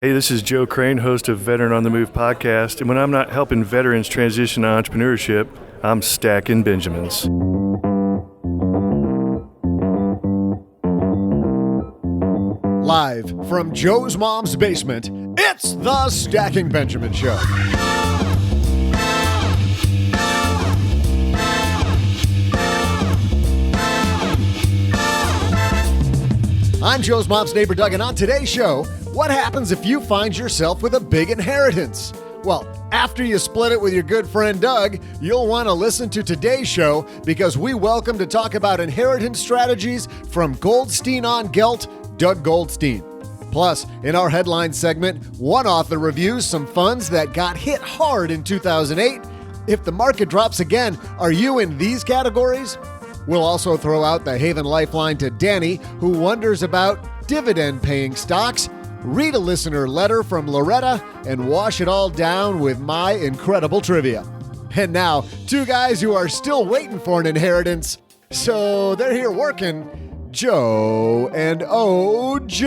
Hey, this is Joe Crane, host of Veteran on the Move podcast, and when I'm not helping veterans transition to entrepreneurship, I'm stacking Benjamins. Live from Joe's mom's basement, it's the Stacking Benjamin Show. I'm Joe's mom's neighbor Doug, and on today's show, what happens if you find yourself with a big inheritance? Well, after you split it with your good friend Doug, you'll want to listen to today's show because we welcome to talk about inheritance strategies from Goldstein on Gelt, Doug Goldstein. Plus, in our headline segment, one author reviews some funds that got hit hard in 2008. If the market drops again, are you in these categories? We'll also throw out the Haven Lifeline to Danny, who wonders about dividend-paying stocks, read a listener letter from Loretta, and wash it all down with my incredible trivia. And now, two guys who are still waiting for an inheritance, so they're here working, Joe and O-G.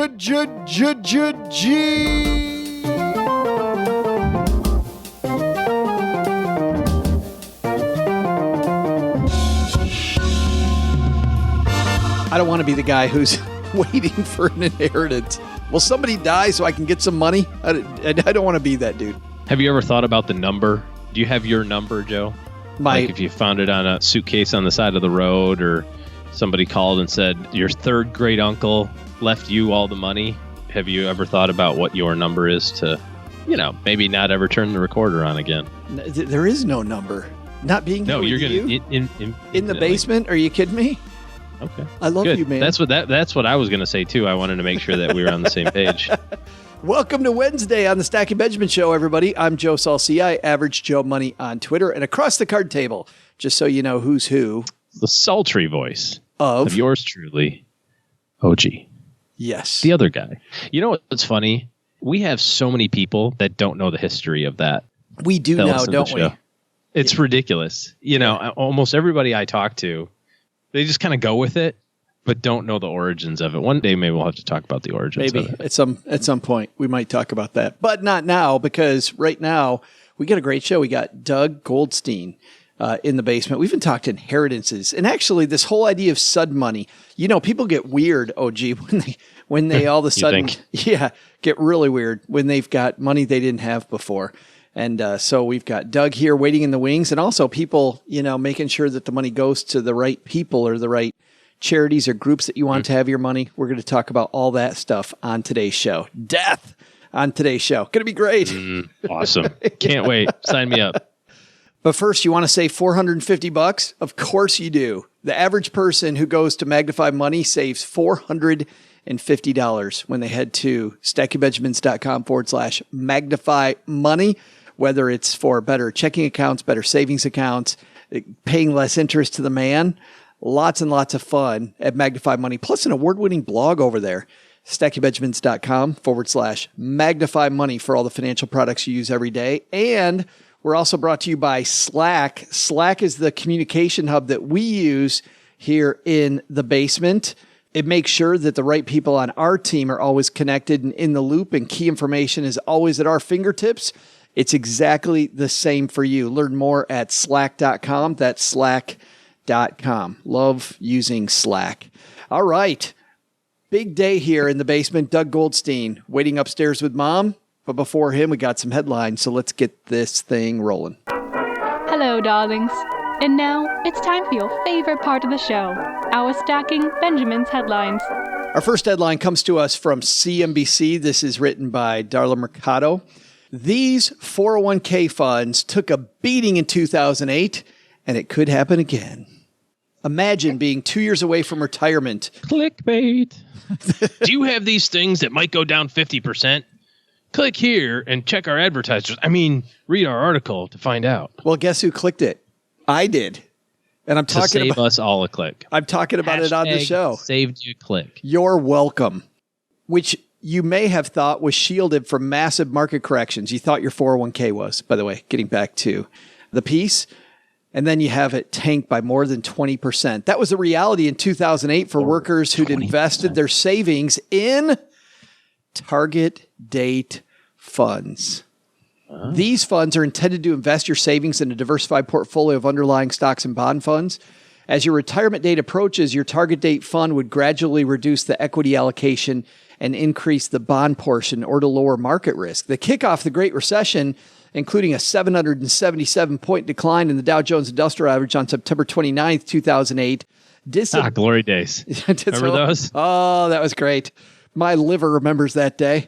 I don't want to be the guy who's waiting for an inheritance. Will somebody die so I can get some money? I don't want to be that dude. Have you ever thought about the number? Do you have your number, Joe? Like if you found it on a suitcase on the side of the road, or somebody called and said your third great uncle left you all the money. Have you ever thought about what your number is to, maybe not ever turn the recorder on again? There is no number. Not being here you're with gonna in the basement. Are you kidding me? Okay. I love you, man. That's what I was going to say, too. I wanted to make sure that we were on the same page. Welcome to Wednesday on the Stacking Benjamin Show, everybody. I'm Joe Salcia, Average Joe Money on Twitter. And across the card table, just so you know who's who. The sultry voice of yours truly, OG. Yes. The other guy. You know what's funny? We have so many people that don't know the history of that. We do now, don't we? It's ridiculous. Almost everybody I talk to, they just kind of go with it, but don't know the origins of it. One day, maybe we'll have to talk about the origins of it. At some point, we might talk about that. But not now, because right now, we got a great show. We got Doug Goldstein in the basement. We've been talking inheritances. And actually, this whole idea of sudden money, people get weird, OG, when they all of a sudden, get really weird when they've got money they didn't have before. And so we've got Doug here waiting in the wings, and also people, making sure that the money goes to the right people or the right charities or groups that you want to have your money. We're going to talk about all that stuff on today's show. Death on today's show. Going to be great. Awesome. Can't wait. Sign me up. But first, you want to save $450? Of course you do. The average person who goes to Magnify Money saves $450 when they head to stackingbenjamins.com/Magnify Money. Whether it's for better checking accounts, better savings accounts, paying less interest to the man, lots and lots of fun at Magnify Money, plus an award-winning blog over there, stackingbenjamins.com/Magnify Money for all the financial products you use every day. And we're also brought to you by Slack. Slack is the communication hub that we use here in the basement. It makes sure that the right people on our team are always connected and in the loop, and key information is always at our fingertips. It's exactly the same for you. Learn more at slack.com. That's slack.com. Love using Slack. All right. Big day here in the basement. Doug Goldstein waiting upstairs with Mom. But before him, we got some headlines. So let's get this thing rolling. Hello, darlings. And now it's time for your favorite part of the show, our Stacking Benjamin's headlines. Our first headline comes to us from CNBC. This is written by Darla Mercado. These 401k funds took a beating in 2008, and it could happen again. Imagine being 2 years away from retirement. Clickbait. Do you have these things that might go down 50%? Click here and check our advertisers. Read our article to find out. Well, guess who clicked it? I did. And I'm talking to save us all a click. I'm talking about it on the show. Saved you a click. You're welcome. Which you may have thought was shielded from massive market corrections. You thought your 401k was, by the way, getting back to the piece. And then you have it tanked by more than 20%. That was the reality in 2008 for workers who'd 20%. Invested their savings in target date funds. These funds are intended to invest your savings in a diversified portfolio of underlying stocks and bond funds. As your retirement date approaches, your target date fund would gradually reduce the equity allocation and increase the bond portion or to lower market risk. The kickoff of the Great Recession, including a 777-point decline in the Dow Jones Industrial Average on September 29th, 2008. Glory days. Remember those? Oh, that was great. My liver remembers that day.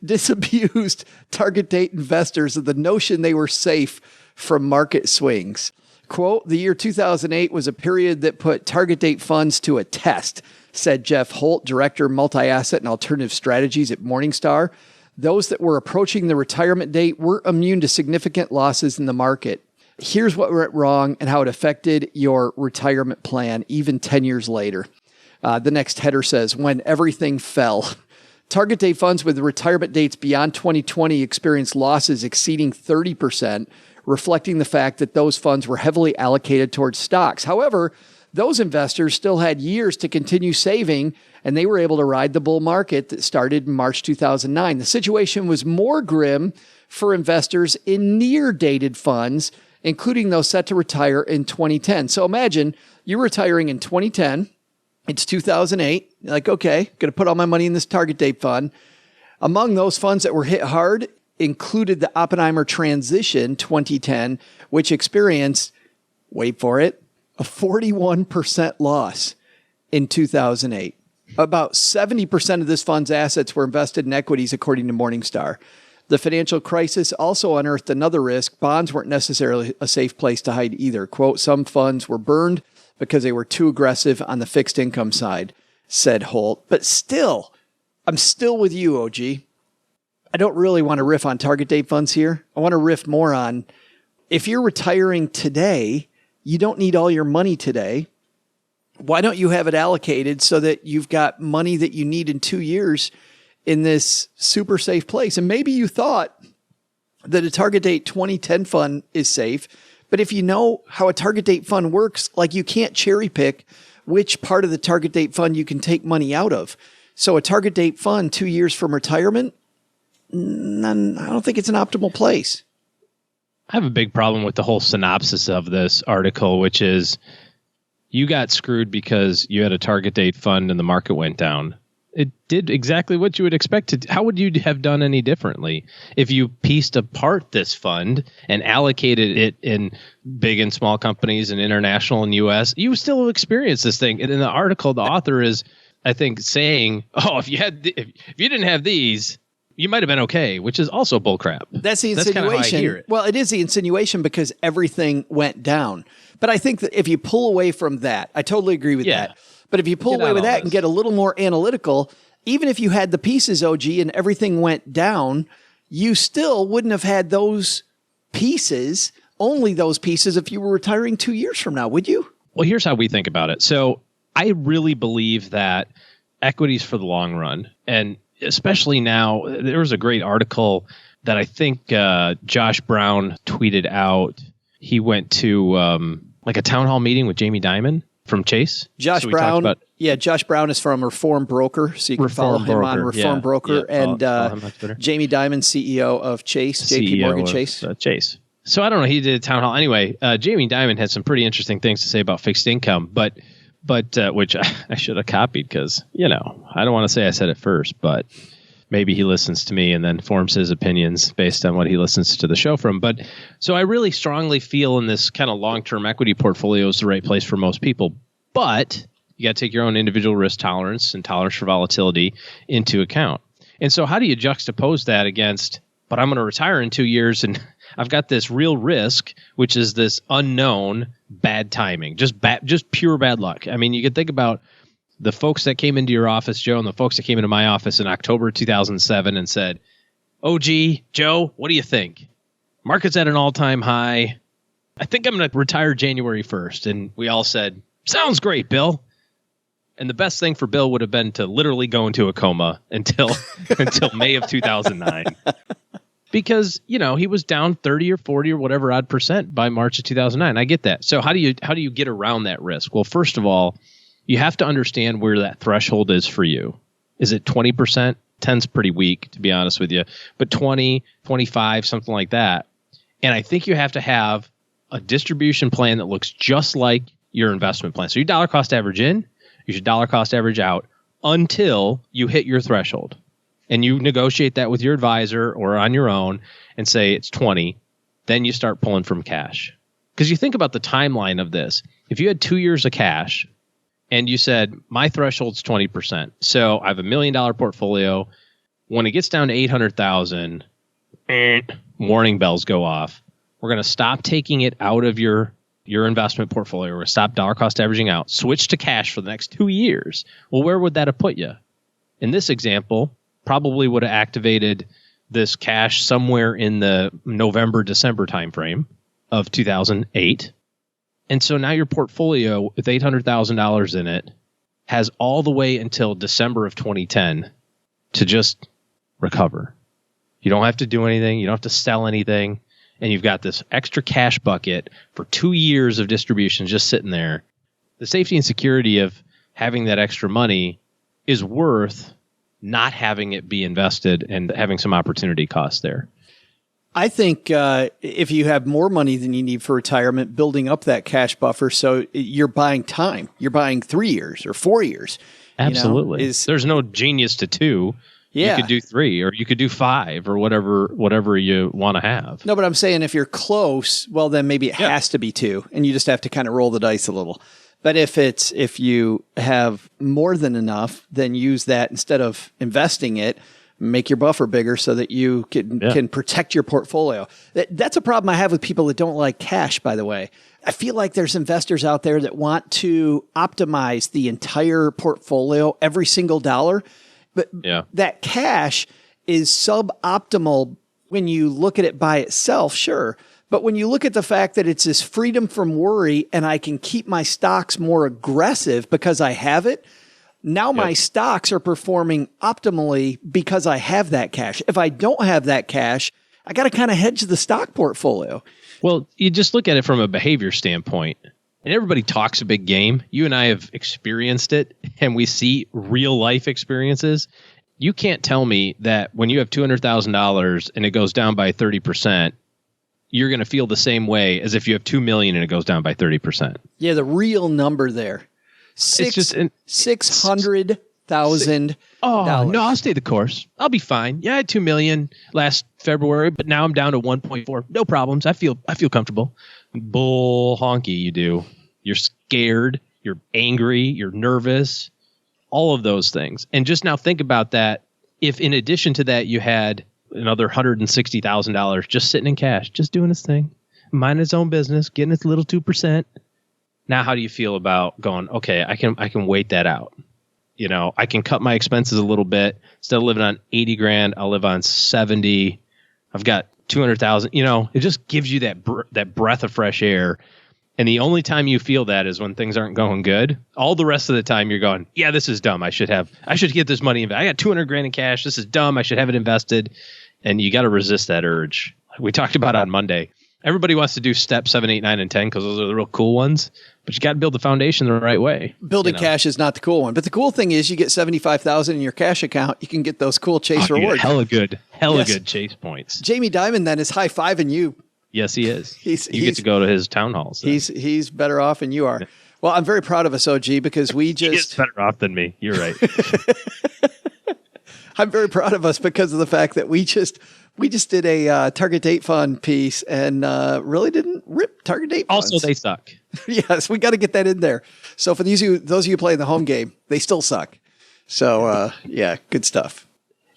Disabused target date investors of the notion they were safe from market swings. Quote, the year 2008 was a period that put target date funds to a test, said Jeff Holt, Director, Multi-Asset and Alternative Strategies at Morningstar. Those that were approaching the retirement date were immune to significant losses in the market. Here's what went wrong and how it affected your retirement plan even 10 years later. The next header says, when everything fell. Target date funds with retirement dates beyond 2020 experienced losses exceeding 30%, reflecting the fact that those funds were heavily allocated towards stocks. However, those investors still had years to continue saving, and they were able to ride the bull market that started in March 2009. The situation was more grim for investors in near-dated funds, including those set to retire in 2010. So imagine you're retiring in 2010. It's 2008. You're like, okay, going to put all my money in this target date fund. Among those funds that were hit hard included the Oppenheimer Transition 2010, which experienced, wait for it, a 41% loss in 2008. About 70% of this fund's assets were invested in equities, according to Morningstar. The financial crisis also unearthed another risk. Bonds weren't necessarily a safe place to hide either. Quote, some funds were burned because they were too aggressive on the fixed income side, said Holt. But still, I'm still with you, OG. I don't really want to riff on target date funds here. I want to riff more on, if you're retiring today, you don't need all your money today. Why don't you have it allocated so that you've got money that you need in 2 years in this super safe place? And maybe you thought that a target date 2010 fund is safe, but if you know how a target date fund works, like you can't cherry pick which part of the target date fund you can take money out of. So a target date fund 2 years from retirement, I don't think it's an optimal place. I have a big problem with the whole synopsis of this article, which is you got screwed because you had a target date fund and the market went down. It did exactly what you would expect it. How would you have done any differently if you pieced apart this fund and allocated it in big and small companies and international and U.S.? You still experience this thing. And in the article, the author is, I think, saying, "Oh, if you didn't have these, you might have been okay," which is also bullcrap. That's the insinuation. That's kind of how I hear it. Well, it is the insinuation because everything went down. But I think that if you pull away from that, I totally agree with that. But if you pull away with that and get a little more analytical, even if you had the pieces, OG, and everything went down, you still wouldn't have had those pieces, only those pieces, if you were retiring 2 years from now, would you? Well, here's how we think about it. So I really believe that equities for the long run, and especially now, there was a great article that I think Josh Brown tweeted out. He went to like a town hall meeting with Jamie Dimon from Chase. Josh Brown is from Reform Broker, so you can follow him on Reform Broker. And Jamie Dimon, CEO of Chase, JP Morgan Chase. Chase. So I don't know, he did a town hall. Anyway, Jamie Dimon had some pretty interesting things to say about fixed income, but which I should have copied because, I don't want to say I said it first, but maybe he listens to me and then forms his opinions based on what he listens to the show from. But so I really strongly feel in this kind of long-term equity portfolio is the right place for most people. But you got to take your own individual risk tolerance and tolerance for volatility into account. And so how do you juxtapose that against, but I'm going to retire in 2 years and I've got this real risk, which is this unknown bad timing, just pure bad luck. I mean, you could think about the folks that came into your office, Joe, and the folks that came into my office in October 2007 and said, "OG, Joe, what do you think? Market's at an all-time high. I think I'm going to retire January 1st. And we all said, "Sounds great, Bill." And the best thing for Bill would have been to literally go into a coma until May of 2009. Because, he was down 30 or 40 or whatever odd percent by March of 2009. I get that. So how do you get around that risk? Well, first of all, you have to understand where that threshold is for you. Is it 20%? 10's pretty weak, to be honest with you, but 20, 25, something like that. And I think you have to have a distribution plan that looks just like your investment plan. So you dollar cost average in, you should dollar cost average out until you hit your threshold. And you negotiate that with your advisor or on your own and say it's 20. Then you start pulling from cash. Because you think about the timeline of this. If you had 2 years of cash and you said, my threshold's 20%. So I have $1 million portfolio. When it gets down to 800,000, warning bells go off. We're going to stop taking it out of your investment portfolio. We're going to stop dollar cost averaging out. Switch to cash for the next 2 years. Well, where would that have put you? In this example, probably would have activated this cash somewhere in the November, December timeframe of 2008. And so now your portfolio with $800,000 in it has all the way until December of 2010 to just recover. You don't have to do anything. You don't have to sell anything. And you've got this extra cash bucket for 2 years of distribution just sitting there. The safety and security of having that extra money is worth not having it be invested and having some opportunity cost there. I think if you have more money than you need for retirement, building up that cash buffer, so you're buying time. You're buying 3 years or 4 years. Absolutely. There's no genius to 2. Yeah. You could do 3 or you could do 5 or whatever you want to have. No, but I'm saying if you're close, well, then maybe it has to be 2 and you just have to kind of roll the dice a little. But if you have more than enough, then use that instead of investing it, make your buffer bigger so that you can protect your portfolio. That's a problem I have with people that don't like cash, by the way. I feel like there's investors out there that want to optimize the entire portfolio, every single dollar. But that cash is suboptimal when you look at it by itself, sure. But when you look at the fact that it's this freedom from worry and I can keep my stocks more aggressive because I have it, now my stocks are performing optimally because I have that cash. If I don't have that cash, I got to kind of hedge the stock portfolio. Well, you just look at it from a behavior standpoint. And everybody talks a big game. You and I have experienced it, and we see real life experiences. You can't tell me that when you have $200,000 and it goes down by 30%, you're going to feel the same way as if you have $2 million and it goes down by 30%. Yeah, the real number there, $600,000. Oh no, I'll stay the course. I'll be fine. Yeah, I had $2 million last February, but now I'm down to 1.4. No problems. I feel comfortable. Bull honky, you do. You're scared, you're angry, you're nervous, all of those things. And just now think about that. If in addition to that, you had another $160,000 just sitting in cash, just doing his thing, minding his own business, getting his little 2%. Now, how do you feel about going, okay, I can wait that out. You know, I can cut my expenses a little bit. Instead of living on 80 grand, I'll live on 70. I've got 200,000. You know, it just gives you that breath of fresh air. And the only time you feel that is when things aren't going good. All the rest of the time you're going, yeah, this is dumb. I should get this money. I got 200 grand in cash. This is dumb. I should have it invested. And you got to resist that urge. We talked about on Monday. Everybody wants to do step 7, 8, 9, and 10 because those are the real cool ones. But you got to build the foundation the right way. Building cash is not the cool one. But the cool thing is you get $75,000 in your cash account. You can get those cool Chase rewards. Hella good Chase points. Jamie Dimon then is high-fiving you. Yes, he is. You get to go to his town halls. Then. He's better off than you are. Well, I'm very proud of us, OG, because we just... He's better off than me. You're right. I'm very proud of us because of the fact that we just did a target date fund piece and really didn't rip target date funds. Also, they suck. Yes, we got to get that in there. So for those of you playing the home game, they still suck. So yeah, good stuff.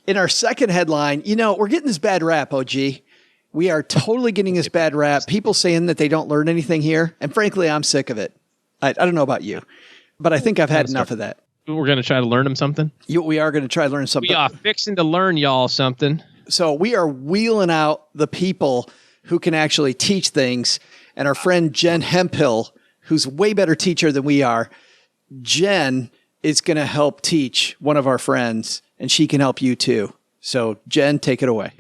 In our second headline, we're getting this bad rap, OG. We are totally getting this bad rap. People saying that they don't learn anything here. And frankly, I'm sick of it. I don't know about you, but I think I've had enough of that. We're going to try to learn them something? We are going to try to learn something. We are fixing to learn y'all something. So we are wheeling out the people who can actually teach things. And our friend Jen Hemphill, who's a way better teacher than we are, Jen is going to help teach one of our friends, and she can help you too. So Jen, take it away.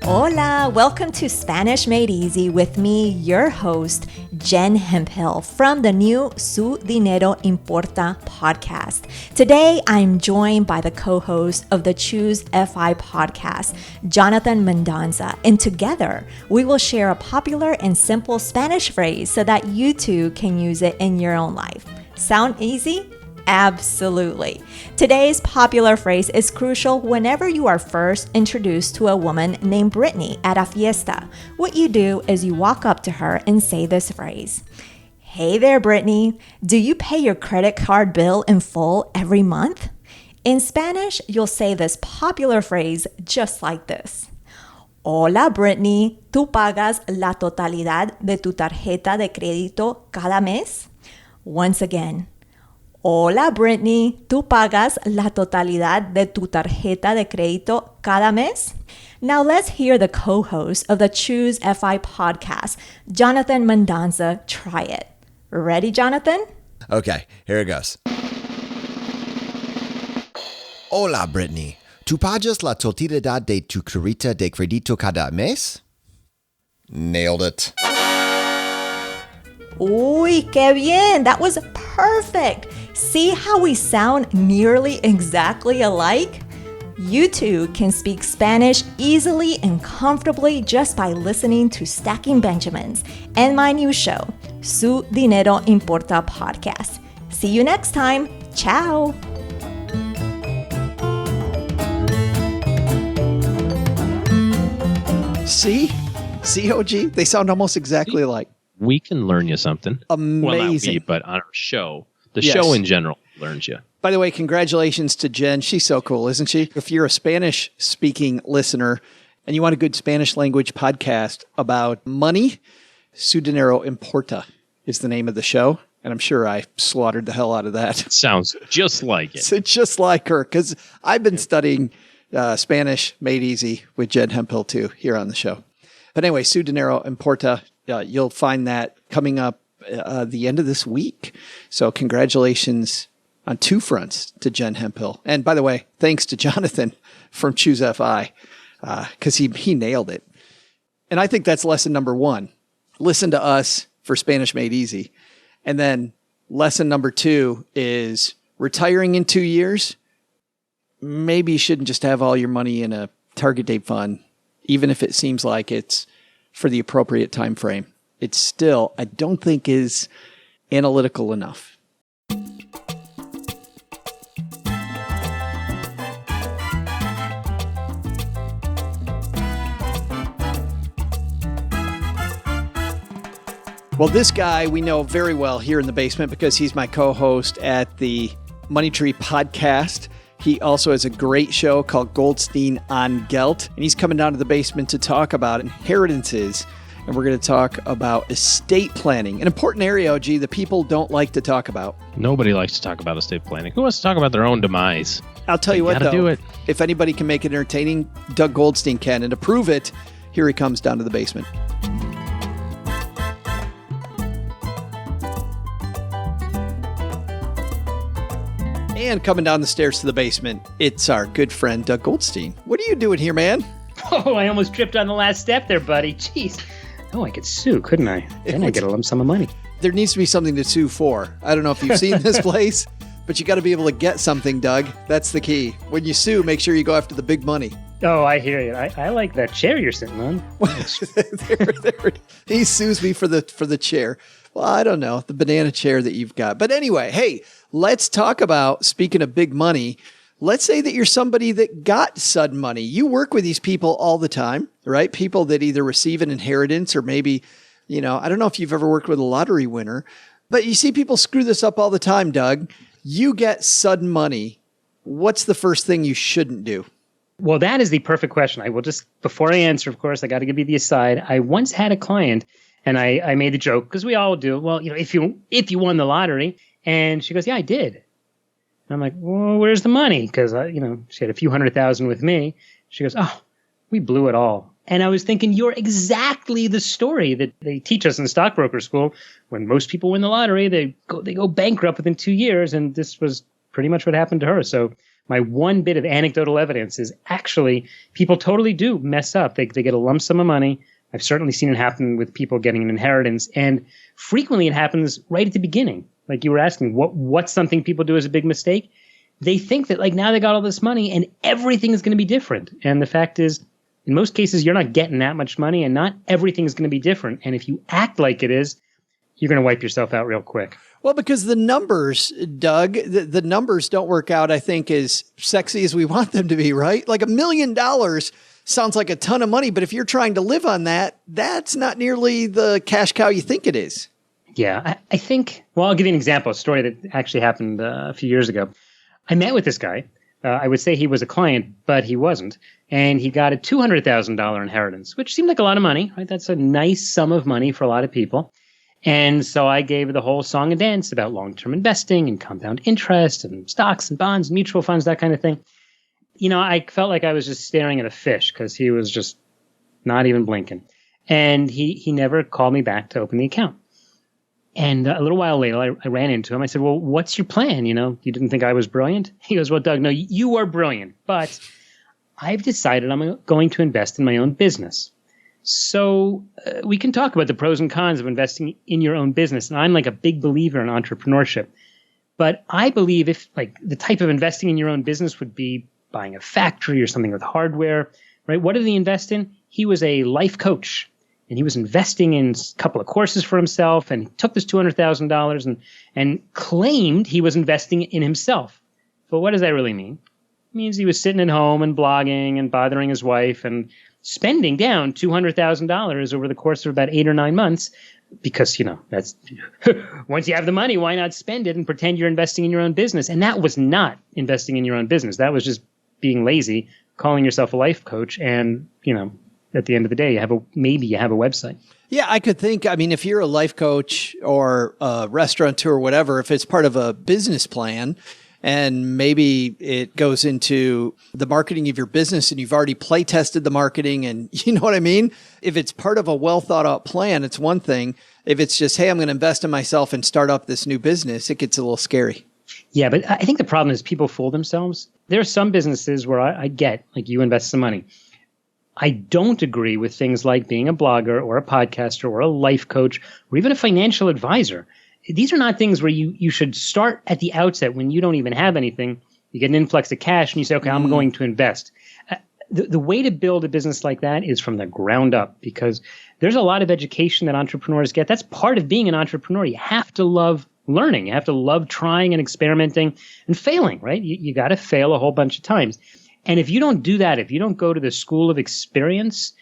Hola, welcome to Spanish Made Easy with me, your host, Jen Hemphill from the new Su Dinero Importa podcast. Today, I'm joined by the co-host of the Choose FI podcast, Jonathan Mendonza, and together we will share a popular and simple Spanish phrase so that you too can use it in your own life. Sound easy? Absolutely. Today's popular phrase is crucial whenever you are first introduced to a woman named Brittany at a fiesta. What you do is you walk up to her and say this phrase. Hey there, Brittany. Do you pay your credit card bill in full every month? In Spanish, you'll say this popular phrase just like this. Hola, Brittany. ¿Tú pagas la totalidad de tu tarjeta de crédito cada mes? Once again. Hola, Brittany, ¿tú pagas la totalidad de tu tarjeta de crédito cada mes? Now let's hear the co-host of the Choose FI podcast, Jonathan Mendonza, try it. Ready, Jonathan? Okay, here it goes. Hola, Brittany. ¿Tú pagas la totalidad de tu tarjeta de crédito cada mes? Nailed it. Uy, qué bien. That was perfect. See how we sound nearly exactly alike? You too can speak Spanish easily and comfortably just by listening to Stacking Benjamins and my new show, Su Dinero Importa podcast. See you next time. Ciao. See, OG? They sound almost exactly alike. We can learn you something. Amazing. Well, not we, but on our show. The Yes. show in general learns you. By the way, congratulations to Jen. She's so cool, isn't she? If you're a Spanish-speaking listener and you want a good Spanish language podcast about money, Su Dinero Importa is the name of the show. And I'm sure I slaughtered the hell out of that. Sounds just like it. It's just like her, because I've been studying Spanish Made Easy with Jen Hemphill, too, here on the show. But anyway, Su Dinero Importa, you'll find that coming up the end of this week. So congratulations on two fronts to Jen Hemphill. And by the way, thanks to Jonathan from Choose FI, because he nailed it. And I think that's lesson number one. Listen to us for Spanish Made Easy. And then lesson number two is retiring in 2 years. Maybe you shouldn't just have all your money in a target date fund, even if it seems like it's for the appropriate time frame. It still, I don't think, is analytical enough. Well, this guy we know very well here in the basement because he's my co-host at the Money Tree podcast. He also has a great show called Goldstein on Geld, and he's coming down to the basement to talk about inheritances. And we're going to talk about estate planning, an important area, OG, that people don't like to talk about. Nobody likes to talk about estate planning. Who wants to talk about their own demise? I'll tell you what, gotta though, do it. If anybody can make it entertaining, Doug Goldstein can. And to prove it, here he comes down to the basement. And coming down the stairs to the basement, it's our good friend, Doug Goldstein. What are you doing here, man? Oh, I almost tripped on the last step there, buddy. Jeez. Oh, I could sue, couldn't I? Then I get a lump sum of money. There needs to be something to sue for. I don't know if you've seen this place, but you got to be able to get something, Doug. That's the key. When you sue, make sure you go after the big money. Oh, I hear you. I like that chair you're sitting on. He sues me for the chair. Well, I don't know, the banana chair that you've got. But anyway, hey, let's talk about, speaking of big money, let's say that you're somebody that got sudden money. You work with these people all the time, right? People that either receive an inheritance or maybe, I don't know if you've ever worked with a lottery winner, but you see people screw this up all the time, Doug. You get sudden money. What's the first thing you shouldn't do? Well, that is the perfect question. I will just, before I answer, of course, I got to give you the aside. I once had a client and I made the joke, because we all do. Well, if you won the lottery, and she goes, yeah, I did. And I'm like, well, where's the money? Because, she had a few $100,000 with me. She goes, oh, we blew it all. And I was thinking, you're exactly the story that they teach us in stockbroker school. When most people win the lottery, they go bankrupt within 2 years. And this was pretty much what happened to her. So my one bit of anecdotal evidence is actually people totally do mess up. They get a lump sum of money. I've certainly seen it happen with people getting an inheritance. And frequently it happens right at the beginning. Like you were asking, what's something people do as a big mistake? They think that like now they got all this money and everything is going to be different. And the fact is, in most cases, you're not getting that much money and not everything is going to be different. And if you act like it is, you're going to wipe yourself out real quick. Well, because the numbers, Doug, the numbers don't work out, I think, as sexy as we want them to be, right? Like $1 million sounds like a ton of money, but if you're trying to live on that, that's not nearly the cash cow you think it is. Yeah, I think, well, I'll give you an example, a story that actually happened a few years ago. I met with this guy. I would say he was a client, but he wasn't. And he got a $200,000 inheritance, which seemed like a lot of money, right? That's a nice sum of money for a lot of people. And so I gave the whole song and dance about long-term investing and compound interest and stocks and bonds, and mutual funds, that kind of thing. You know, I felt like I was just staring at a fish because he was just not even blinking. And he never called me back to open the account. And a little while later, I ran into him. I said, well, what's your plan? You know, you didn't think I was brilliant? He goes, well, Doug, no, you are brilliant, but I've decided I'm going to invest in my own business. So we can talk about the pros and cons of investing in your own business. And I'm like a big believer in entrepreneurship. But I believe if like the type of investing in your own business would be buying a factory or something with hardware, right? What did he invest in? He was a life coach. And he was investing in a couple of courses for himself, and he took this $200,000 and claimed he was investing in himself. But what does that really mean? It means he was sitting at home and blogging and bothering his wife and spending down $200,000 over the course of about 8 or 9 months because, you know, that's once you have the money, why not spend it and pretend you're investing in your own business? And that was not investing in your own business. That was just being lazy, calling yourself a life coach and, you know, at the end of the day, maybe you have a website. Yeah, I could think, I mean, if you're a life coach or a restaurateur or whatever, if it's part of a business plan and maybe it goes into the marketing of your business and you've already play tested the marketing and you know what I mean? If it's part of a well thought out plan, it's one thing. If it's just, hey, I'm going to invest in myself and start up this new business, it gets a little scary. Yeah, but I think the problem is people fool themselves. There are some businesses where I get, like you invest some money. I don't agree with things like being a blogger or a podcaster or a life coach or even a financial advisor. These are not things where you should start at the outset when you don't even have anything. You get an influx of cash and you say, okay, I'm going to invest. The way to build a business like that is from the ground up because there's a lot of education that entrepreneurs get. That's part of being an entrepreneur. You have to love learning. You have to love trying and experimenting and failing, right? You got to fail a whole bunch of times. And if you don't do that, if you don't go to the school of experience,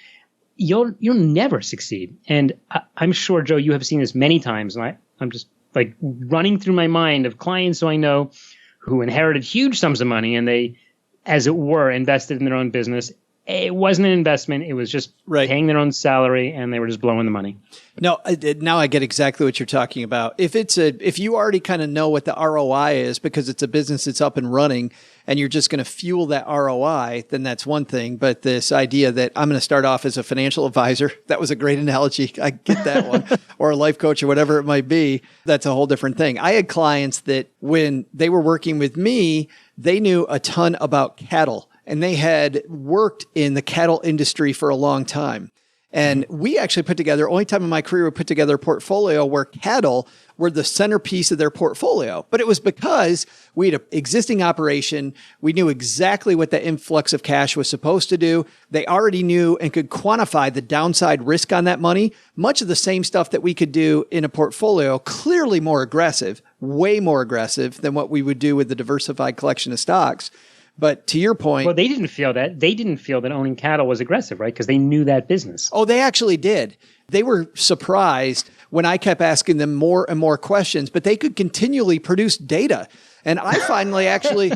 you'll never succeed. And I'm sure, Joe, you have seen this many times. And I'm just like running through my mind of clients who I know who inherited huge sums of money and they, as it were, invested in their own business. It wasn't an investment. It was just paying their own salary and they were just blowing the money. No, now I get exactly what you're talking about. If you already kind of know what the ROI is because it's a business that's up and running and you're just going to fuel that ROI, then that's one thing. But this idea that I'm going to start off as a financial advisor, that was a great analogy. I get that one. Or a life coach or whatever it might be. That's a whole different thing. I had clients that when they were working with me, they knew a ton about cattle. And they had worked in the cattle industry for a long time. And we actually put together, only time in my career, we put together a portfolio where cattle were the centerpiece of their portfolio. But it was because we had an existing operation. We knew exactly what that influx of cash was supposed to do. They already knew and could quantify the downside risk on that money. Much of the same stuff that we could do in a portfolio, clearly more aggressive, way more aggressive than what we would do with the diversified collection of stocks. But to your point... Well, they didn't feel that. They didn't feel that owning cattle was aggressive, right? Because they knew that business. Oh, they actually did. They were surprised when I kept asking them more and more questions, but they could continually produce data. And I finally actually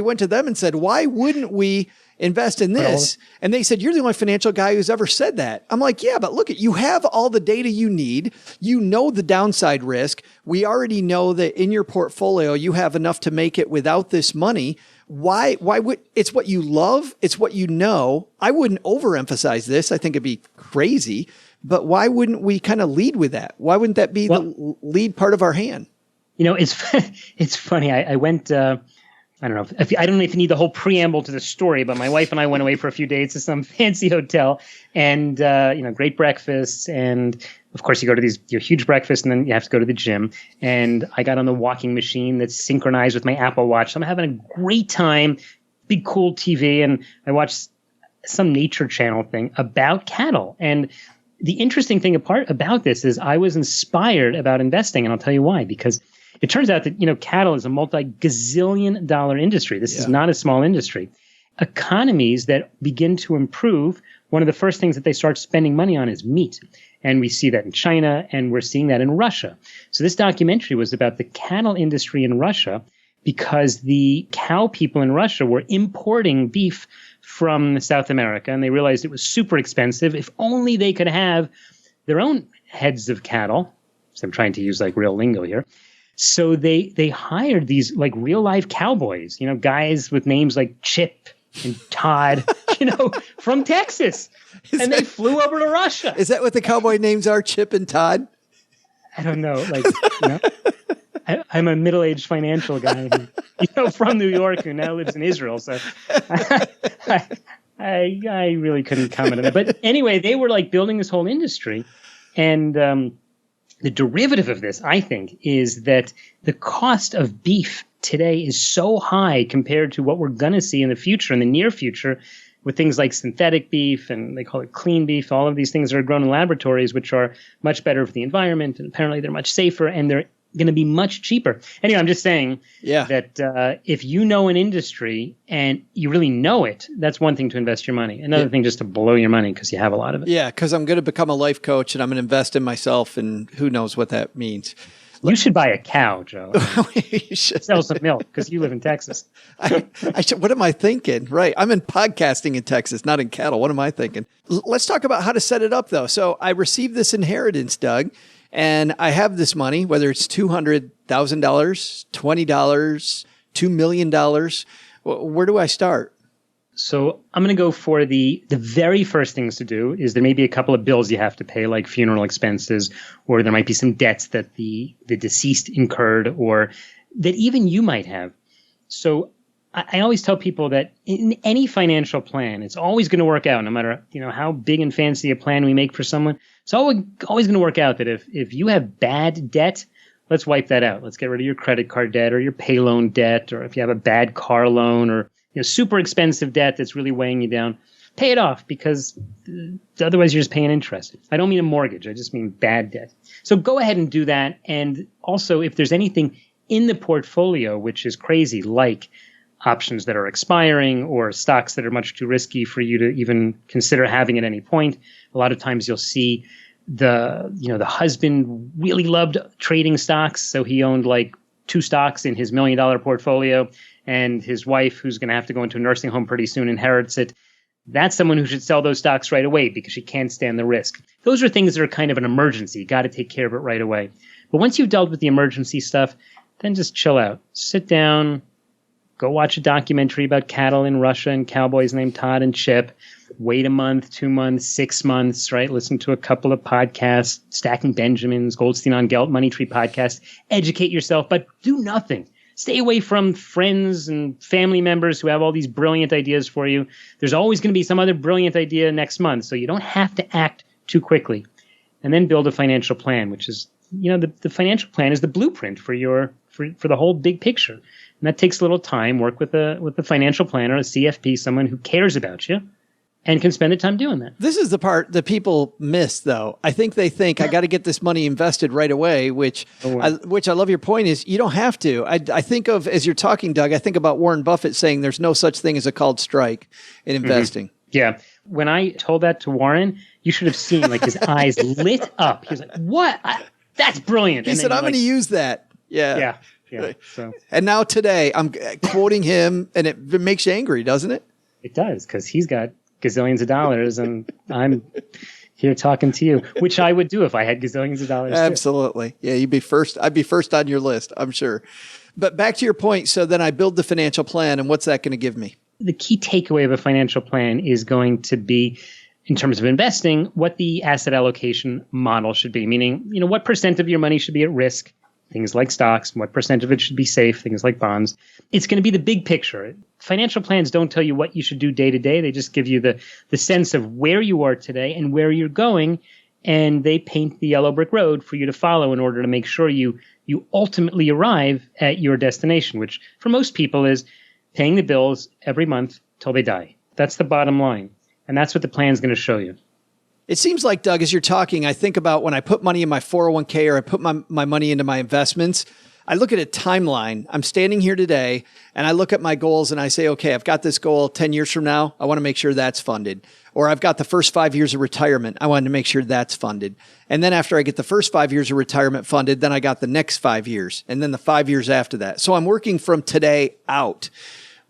went to them and said, why wouldn't we invest in this? And they said, you're the only financial guy who's ever said that. I'm like, yeah, but look, you have all the data you need. You know the downside risk. We already know that in your portfolio, you have enough to make it without this money. Why would it's what you love? It's what you know. I wouldn't overemphasize this. I think it'd be crazy, but why wouldn't we kind of lead with that? Why wouldn't that be the lead part of our hand? You know, it's funny. I went, I don't know I don't know if you need the whole preamble to the story, but my wife and I went away for a few days to some fancy hotel, and great breakfasts, and of course you go to these huge breakfasts, and then you have to go to the gym. And I got on the walking machine that's synchronized with my Apple Watch. So I'm having a great time, big cool TV, and I watched some nature channel thing about cattle. And the interesting thing about this is I was inspired about investing, and I'll tell you why. Because it turns out that, cattle is a multi-gazillion dollar industry. This is not a small industry. Economies that begin to improve, one of the first things that they start spending money on is meat. And we see that in China, and we're seeing that in Russia. So this documentary was about the cattle industry in Russia, because the cow people in Russia were importing beef from South America, and they realized it was super expensive. If only they could have their own heads of cattle. So I'm trying to use like real lingo here. So they hired these like real life cowboys, guys with names like Chip and Todd, from Texas. They flew over to Russia. Is that what the cowboy names are, Chip and Todd? I don't know. I'm a middle-aged financial guy, from New York who now lives in Israel. So I really couldn't comment on that. But anyway, they were like building this whole industry. And the derivative of this, I think, is that the cost of beef today is so high compared to what we're going to see in the future, in the near future, with things like synthetic beef, and they call it clean beef. All of these things are grown in laboratories, which are much better for the environment. And apparently they're much safer, and they're going to be much cheaper. Anyway, I'm just saying that if you know an industry and you really know it, that's one thing to invest your money. Another thing just to blow your money because you have a lot of it. Yeah, because I'm going to become a life coach and I'm going to invest in myself, and who knows what that means. You should buy a cow, Joe. You should sell some milk because you live in Texas. I should. What am I thinking? Right. I'm in podcasting in Texas, not in cattle. What am I thinking? Let's talk about how to set it up, though. So I received this inheritance, Doug. And I have this money, whether it's $200,000, $20, $2 million. Where do I start? So I'm going to go for the very first things to do is there may be a couple of bills you have to pay, like funeral expenses, or there might be some debts that the deceased incurred, or that even you might have. So I always tell people that in any financial plan, it's always going to work out, no matter how big and fancy a plan we make for someone. It's always going to work out that if you have bad debt, let's wipe that out. Let's get rid of your credit card debt or your pay loan debt, or if you have a bad car loan or super expensive debt that's really weighing you down, pay it off, because otherwise you're just paying interest. I don't mean a mortgage. I just mean bad debt. So go ahead and do that. And also, if there's anything in the portfolio which is crazy, like options that are expiring or stocks that are much too risky for you to even consider having at any point. A lot of times you'll see the husband really loved trading stocks. So he owned like 2 stocks in his $1 million portfolio, and his wife, who's going to have to go into a nursing home pretty soon, inherits it. That's someone who should sell those stocks right away because she can't stand the risk. Those are things that are kind of an emergency. You got to take care of it right away. But once you've dealt with the emergency stuff, then just chill out. Sit down. Go watch a documentary about cattle in Russia and cowboys named Todd and Chip. Wait a month, 2 months, 6 months, right? Listen to a couple of podcasts, Stacking Benjamins, Goldstein on Gelt, Money Tree podcast. Educate yourself, but do nothing. Stay away from friends and family members who have all these brilliant ideas for you. There's always going to be some other brilliant idea next month, so you don't have to act too quickly. And then build a financial plan, which is, the financial plan is the blueprint for the whole big picture. And that takes a little time. Work with a financial planner, a CFP, someone who cares about you and can spend the time doing that. This is the part that people miss, though. I think they think I got to get this money invested right away, which I love your point is you don't have to. I think of, as you're talking, Doug, I think about Warren Buffett saying there's no such thing as a called strike in investing. Mm-hmm. Yeah. When I told that to Warren, you should have seen like his eyes lit up. He was like, what? That's brilliant. He said, I'm going to use that. Yeah. Yeah. Yeah. So. And now today I'm quoting him, and it makes you angry, doesn't it? It does, because he's got gazillions of dollars, and I'm here talking to you, which I would do if I had gazillions of dollars. Absolutely. Too. Yeah, you'd be first. I'd be first on your list, I'm sure. But back to your point. So then I build the financial plan, and what's that going to give me? The key takeaway of a financial plan is going to be, in terms of investing, what the asset allocation model should be, meaning, what percent of your money should be at risk things like stocks, what percent of it should be safe, things like bonds. It's going to be the big picture. Financial plans don't tell you what you should do day to day. They just give you the sense of where you are today and where you're going. And they paint the yellow brick road for you to follow in order to make sure you ultimately arrive at your destination, which for most people is paying the bills every month till they die. That's the bottom line. And that's what the plan is going to show you. It seems like, Doug, as you're talking, I think about when I put money in my 401k or I put my money into my investments, I look at a timeline. I'm standing here today and I look at my goals and I say, okay, I've got this goal 10 years from now. I want to make sure that's funded. Or I've got the first 5 years of retirement. I want to make sure that's funded. And then after I get the first 5 years of retirement funded, then I got the next 5 years and then the 5 years after that. So I'm working from today out.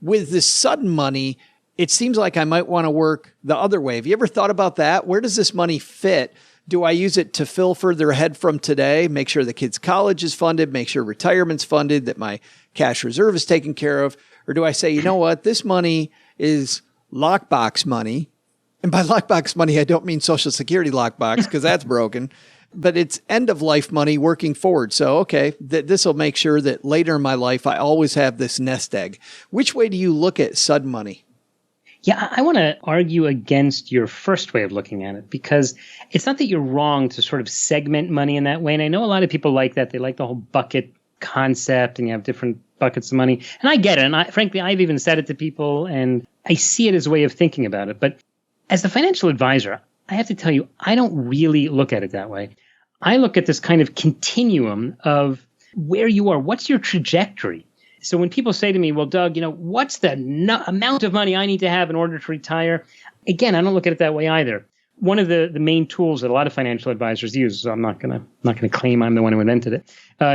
With this sudden money, it seems like I might want to work the other way. Have you ever thought about that? Where does this money fit? Do I use it to fill further ahead from today, make sure the kid's college is funded, make sure retirement's funded, that my cash reserve is taken care of? Or do I say, you know what, this money is lockbox money. And by lockbox money, I don't mean Social Security lockbox because that's broken, but it's end of life money working forward. So, okay, this will make sure that later in my life, I always have this nest egg. Which way do you look at sud money? Yeah, I want to argue against your first way of looking at it, because it's not that you're wrong to sort of segment money in that way. And I know a lot of people like that. They like the whole bucket concept and you have different buckets of money. And I get it. And frankly, I've even said it to people and I see it as a way of thinking about it. But as a financial advisor, I have to tell you, I don't really look at it that way. I look at this kind of continuum of where you are. What's your trajectory? So when people say to me, well, Doug, what's the amount of money I need to have in order to retire? Again, I don't look at it that way either. One of the main tools that a lot of financial advisors use, so I'm not going to claim I'm the one who invented it,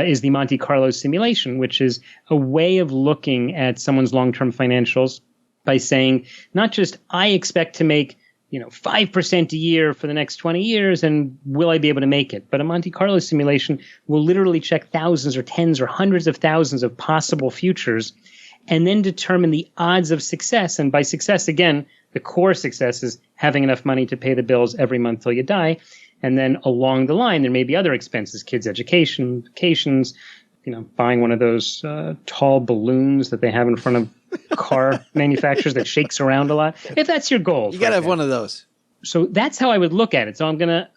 is the Monte Carlo simulation, which is a way of looking at someone's long-term financials by saying, not just I expect to make 5% a year for the next 20 years, and will I be able to make it? But a Monte Carlo simulation will literally check thousands or tens or hundreds of thousands of possible futures and then determine the odds of success. And by success, again, the core success is having enough money to pay the bills every month till you die. And then along the line, there may be other expenses, kids' education, vacations, buying one of those tall balloons that they have in front of car manufacturers that shakes around a lot. If that's your goal, you got to have one of those. So that's how I would look at it. So I'm gonna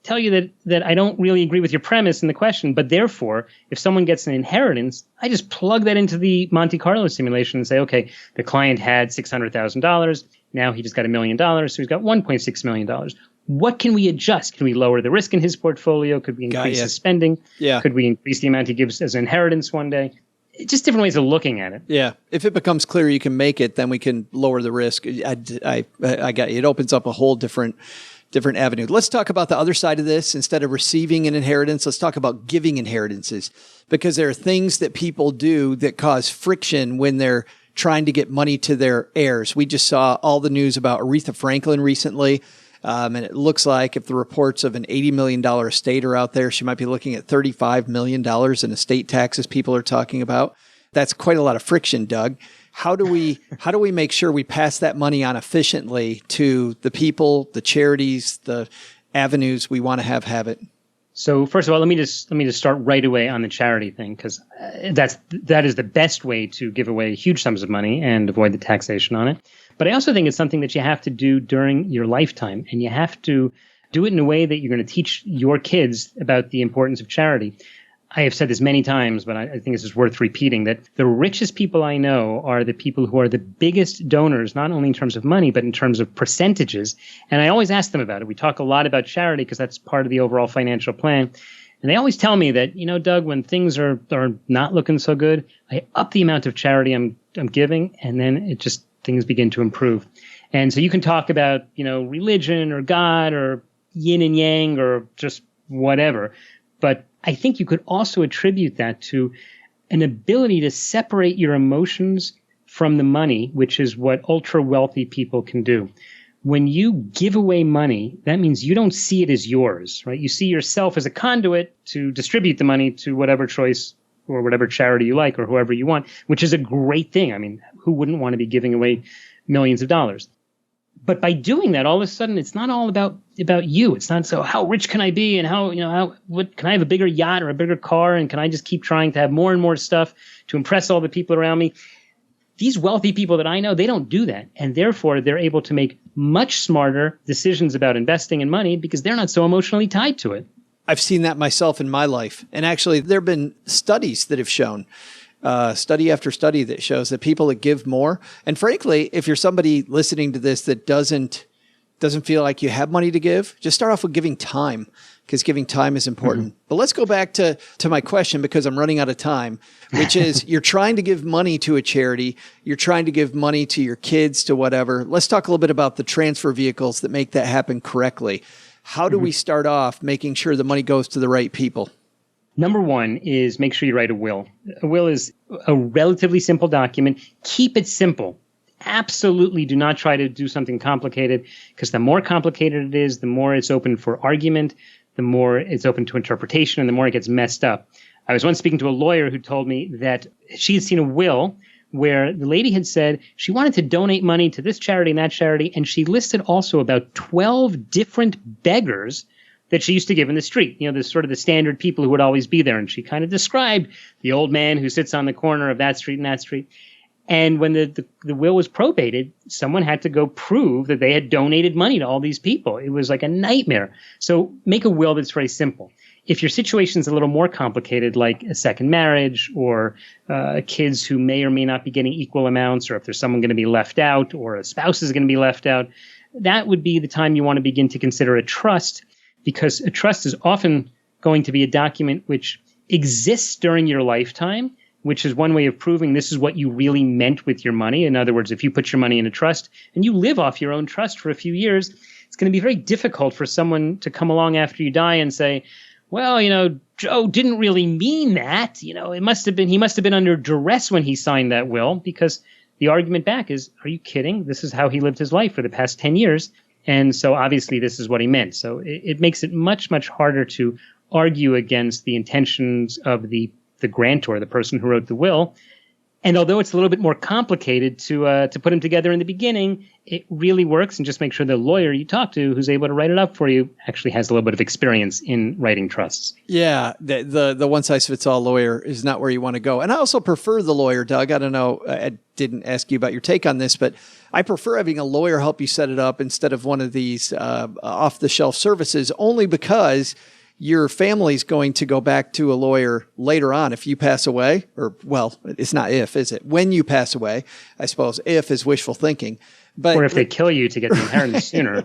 tell you that I don't really agree with your premise in the question, but therefore, if someone gets an inheritance, I just plug that into the Monte Carlo simulation and say, okay, the client had $600,000. Now he just got $1 million, so he's got $1.6 million. What can we adjust? Can we lower the risk in his portfolio? Could we increase his spending? Yeah. Could we increase the amount he gives as inheritance one day? Just different ways of looking at it. Yeah. If it becomes clear you can make it, then we can lower the risk. I got you. It opens up a whole different avenue. Let's talk about the other side of this. Instead of receiving an inheritance, let's talk about giving inheritances, because there are things that people do that cause friction when they're trying to get money to their heirs. We just saw all the news about Aretha Franklin recently. And it looks like if the reports of an $80 million estate are out there, she might be looking at $35 million in estate taxes people are talking about. That's quite a lot of friction, Doug. How do we make sure we pass that money on efficiently to the people, the charities, the avenues we want to have it? So first of all, let me just start right away on the charity thing, because that is the best way to give away huge sums of money and avoid the taxation on it. But I also think it's something that you have to do during your lifetime, and you have to do it in a way that you're going to teach your kids about the importance of charity. I have said this many times, but I think this is worth repeating, that the richest people I know are the people who are the biggest donors, not only in terms of money, but in terms of percentages. And I always ask them about it. We talk a lot about charity because that's part of the overall financial plan. And they always tell me that, Doug, when things are not looking so good, I up the amount of charity I'm giving, and then things begin to improve. And so you can talk about, religion or God or yin and yang or just whatever. But I think you could also attribute that to an ability to separate your emotions from the money, which is what ultra wealthy people can do. When you give away money, that means you don't see it as yours, right? You see yourself as a conduit to distribute the money to whatever choice or whatever charity you like or whoever you want, which is a great thing. I mean, who wouldn't want to be giving away millions of dollars? But by doing that, all of a sudden, it's not all about you. It's not so how rich can I be and what can I have a bigger yacht or a bigger car and can I just keep trying to have more and more stuff to impress all the people around me? These wealthy people that I know, they don't do that. And therefore, they're able to make much smarter decisions about investing in money because they're not so emotionally tied to it. I've seen that myself in my life. And actually, there have been studies that have shown, study after study that shows that people that give more, and frankly, if you're somebody listening to this that doesn't feel like you have money to give, just start off with giving time, because giving time is important. Mm-hmm. But let's go back to my question, because I'm running out of time, which is you're trying to give money to a charity. You're trying to give money to your kids, to whatever. Let's talk a little bit about the transfer vehicles that make that happen correctly. How do we start off making sure the money goes to the right people? Number one is make sure you write a will. A will is a relatively simple document. Keep it simple. Absolutely do not try to do something complicated, because the more complicated it is, the more it's open for argument, the more it's open to interpretation, and the more it gets messed up. I was once speaking to a lawyer who told me that she had seen a will where the lady had said she wanted to donate money to this charity and that charity, and she listed also about 12 different beggars that she used to give in the street. There's sort of the standard people who would always be there. And she kind of described the old man who sits on the corner of that street and that street. And when the will was probated, someone had to go prove that they had donated money to all these people. It was like a nightmare. So make a will that's very simple. If your situation's a little more complicated, like a second marriage or kids who may or may not be getting equal amounts, or if there's someone going to be left out or a spouse is going to be left out, that would be the time you want to begin to consider a trust, because a trust is often going to be a document which exists during your lifetime, which is one way of proving this is what you really meant with your money. In other words, if you put your money in a trust and you live off your own trust for a few years, it's going to be very difficult for someone to come along after you die and say, well, Joe didn't really mean that. He must have been under duress when he signed that will, because the argument back is, are you kidding? This is how he lived his life for the past 10 years. And so obviously this is what he meant. So it makes it much, much harder to argue against the intentions of the grantor, the person who wrote the will. And although it's a little bit more complicated to put them together in the beginning, it really works. And just make sure the lawyer you talk to who's able to write it up for you actually has a little bit of experience in writing trusts. Yeah, the one-size-fits-all lawyer is not where you want to go. And I also prefer the lawyer, Doug. I don't know, I didn't ask you about your take on this, but I prefer having a lawyer help you set it up instead of one of these off-the-shelf services, only because your family's going to go back to a lawyer later on if you pass away, or, well, it's not if, is it? When you pass away, I suppose. If is wishful thinking. But, or if they kill you to get the inheritance sooner.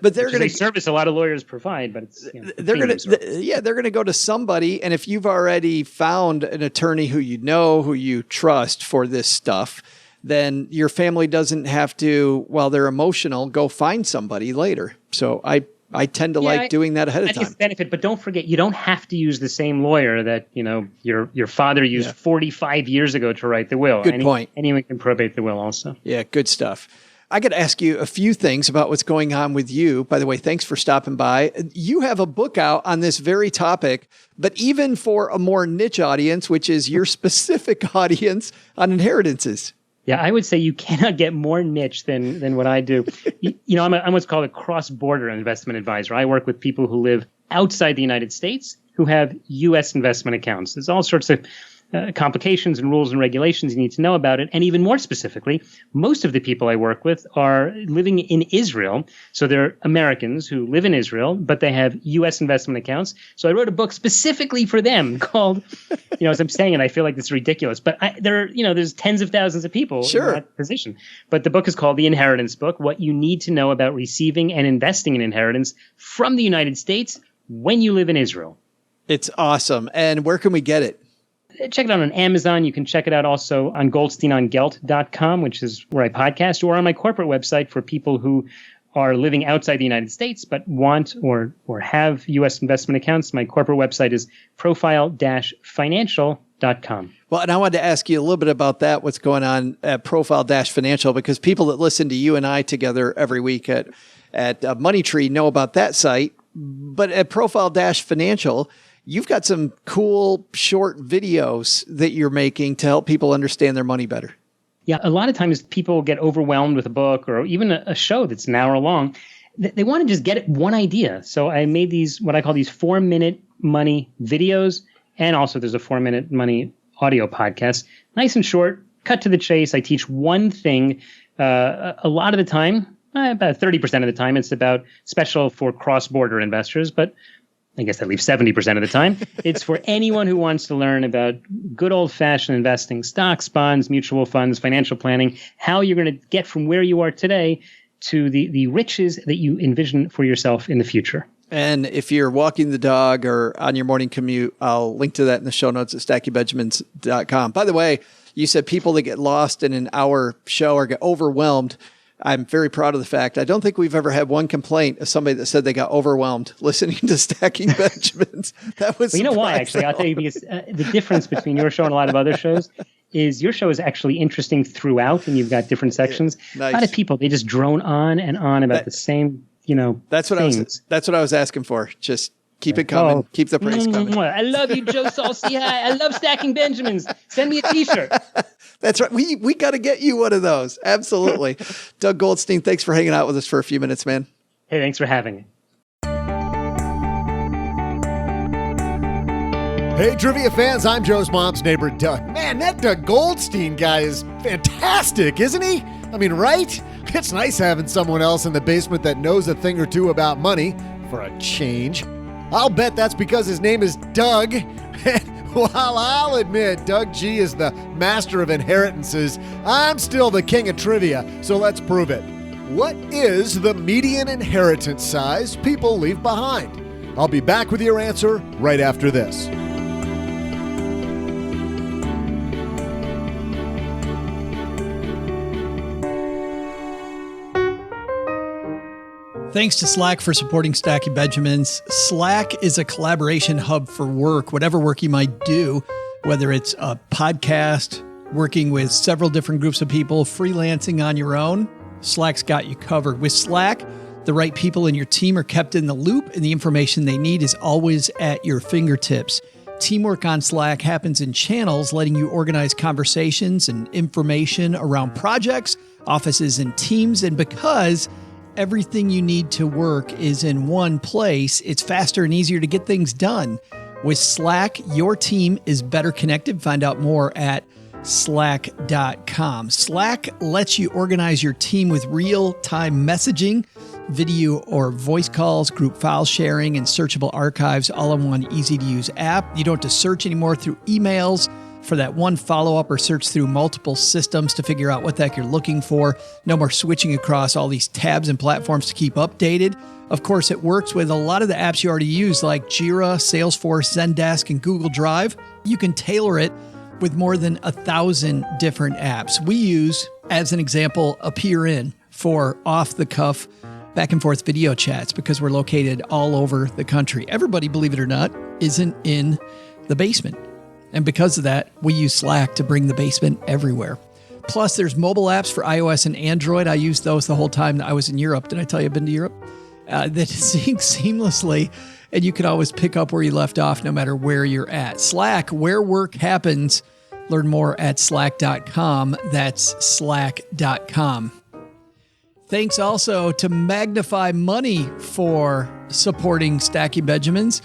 But they're going to service a lot of lawyers provide, but it's they're going to go to somebody, and if you've already found an attorney who who you trust for this stuff, then your family doesn't have to, while they're emotional, go find somebody later. So I tend to like doing that ahead of time. It's a benefit, but don't forget, you don't have to use the same lawyer that your father used 45 years ago to write the will. Good point. Anyone can probate the will also. Yeah, good stuff. I got to ask you a few things about what's going on with you. By the way, thanks for stopping by. You have a book out on this very topic, but even for a more niche audience, which is your specific audience on inheritances. Yeah, I would say you cannot get more niche than what I do. I'm what's called a cross-border investment advisor. I work with people who live outside the United States who have U.S. investment accounts. There's all sorts of complications and rules and regulations you need to know about it. And even more specifically, most of the people I work with are living in Israel. So they're Americans who live in Israel, but they have U.S. investment accounts. So I wrote a book specifically for them called, as I'm saying it, I feel like it's ridiculous, but there's tens of thousands of people in that position. But the book is called The Inheritance Book, What You Need to Know About Receiving and Investing in Inheritance from the United States when you live in Israel. It's awesome. And where can we get it? Check it out on Amazon. You can check it out also on goldsteinongelt.com, which is where I podcast, or on my corporate website for people who are living outside the United States but want or have U.S. investment accounts. My corporate website is profile-financial.com. Well, and I wanted to ask you a little bit about that, what's going on at Profile-Financial, because people that listen to you and I together every week at Money Tree know about that site. But at Profile-Financial, you've got some cool short videos that you're making to help people understand their money better. Yeah, a lot of times people get overwhelmed with a book or even a show that's an hour long. They want to just get one idea. So I made these, what I call these 4-minute money videos. And also there's a 4-minute money audio podcast. Nice and short, cut to the chase. I teach one thing a lot of the time, about 30% of the time. It's about special for cross-border investors, but I guess that leaves 70% of the time. It's for anyone who wants to learn about good old-fashioned investing, stocks, bonds, mutual funds, financial planning, how you're going to get from where you are today to the riches that you envision for yourself in the future. And if you're walking the dog or on your morning commute, I'll link to that in the show notes at stackingbenjamins.com. By the way, you said people that get lost in an hour show or get overwhelmed. I'm very proud of the fact. I don't think we've ever had one complaint of somebody that said they got overwhelmed listening to Stacking Benjamins. That was, well, you know why, actually? I'll tell you, because the difference between your show and a lot of other shows is your show is actually interesting throughout, and you've got different sections. Yeah, nice. A lot of people, they just drone on and on about the same, that's what things. That's what I was asking for. Just keep it coming. Keep the praise coming. I love you, Joe Saucy. I love Stacking Benjamins. Send me a t-shirt. That's right. We got to get you one of those. Absolutely. Doug Goldstein, thanks for hanging out with us for a few minutes, man. Hey, thanks for having me. Hey, trivia fans, I'm Joe's mom's neighbor, Doug. Man, that Doug Goldstein guy is fantastic, isn't he? I mean, right? It's nice having someone else in the basement that knows a thing or two about money, for a change. I'll bet that's because his name is Doug. While I'll admit Doug G is the master of inheritances, I'm still the king of trivia, so let's prove it. What is the median inheritance size people leave behind? I'll be back with your answer right after this. Thanks to Slack for supporting Stacking Benjamins. Slack is a collaboration hub for work, whatever work you might do, whether it's a podcast, working with several different groups of people, freelancing on your own. Slack's got you covered. With Slack, the right people in your team are kept in the loop, and the information they need is always at your fingertips. Teamwork on Slack happens in channels, letting you organize conversations and information around projects, offices, and teams. And because everything you need to work is in one place, it's faster and easier to get things done. With Slack, your team is better connected. Find out more at slack.com. Slack lets you organize your team with real-time messaging, video or voice calls, group file sharing, and searchable archives all in one easy-to-use app. You don't have to search anymore through emails for that one follow-up or search through multiple systems to figure out what the heck you're looking for. No more switching across all these tabs and platforms to keep updated. Of course, it works with a lot of the apps you already use like Jira, Salesforce, Zendesk, and Google Drive. You can tailor it with more than 1,000 different apps. We use, as an example, AppearIn for off-the-cuff back-and-forth video chats because we're located all over the country. Everybody, believe it or not, isn't in the basement. And because of that, we use Slack to bring the basement everywhere. Plus, there's mobile apps for iOS and Android. I used those the whole time that I was in Europe. Did I tell you I've been to Europe? That sync seamlessly, and you can always pick up where you left off no matter where you're at. Slack, where work happens. Learn more at slack.com. That's slack.com. Thanks also to Magnify Money for supporting Stacking Benjamins,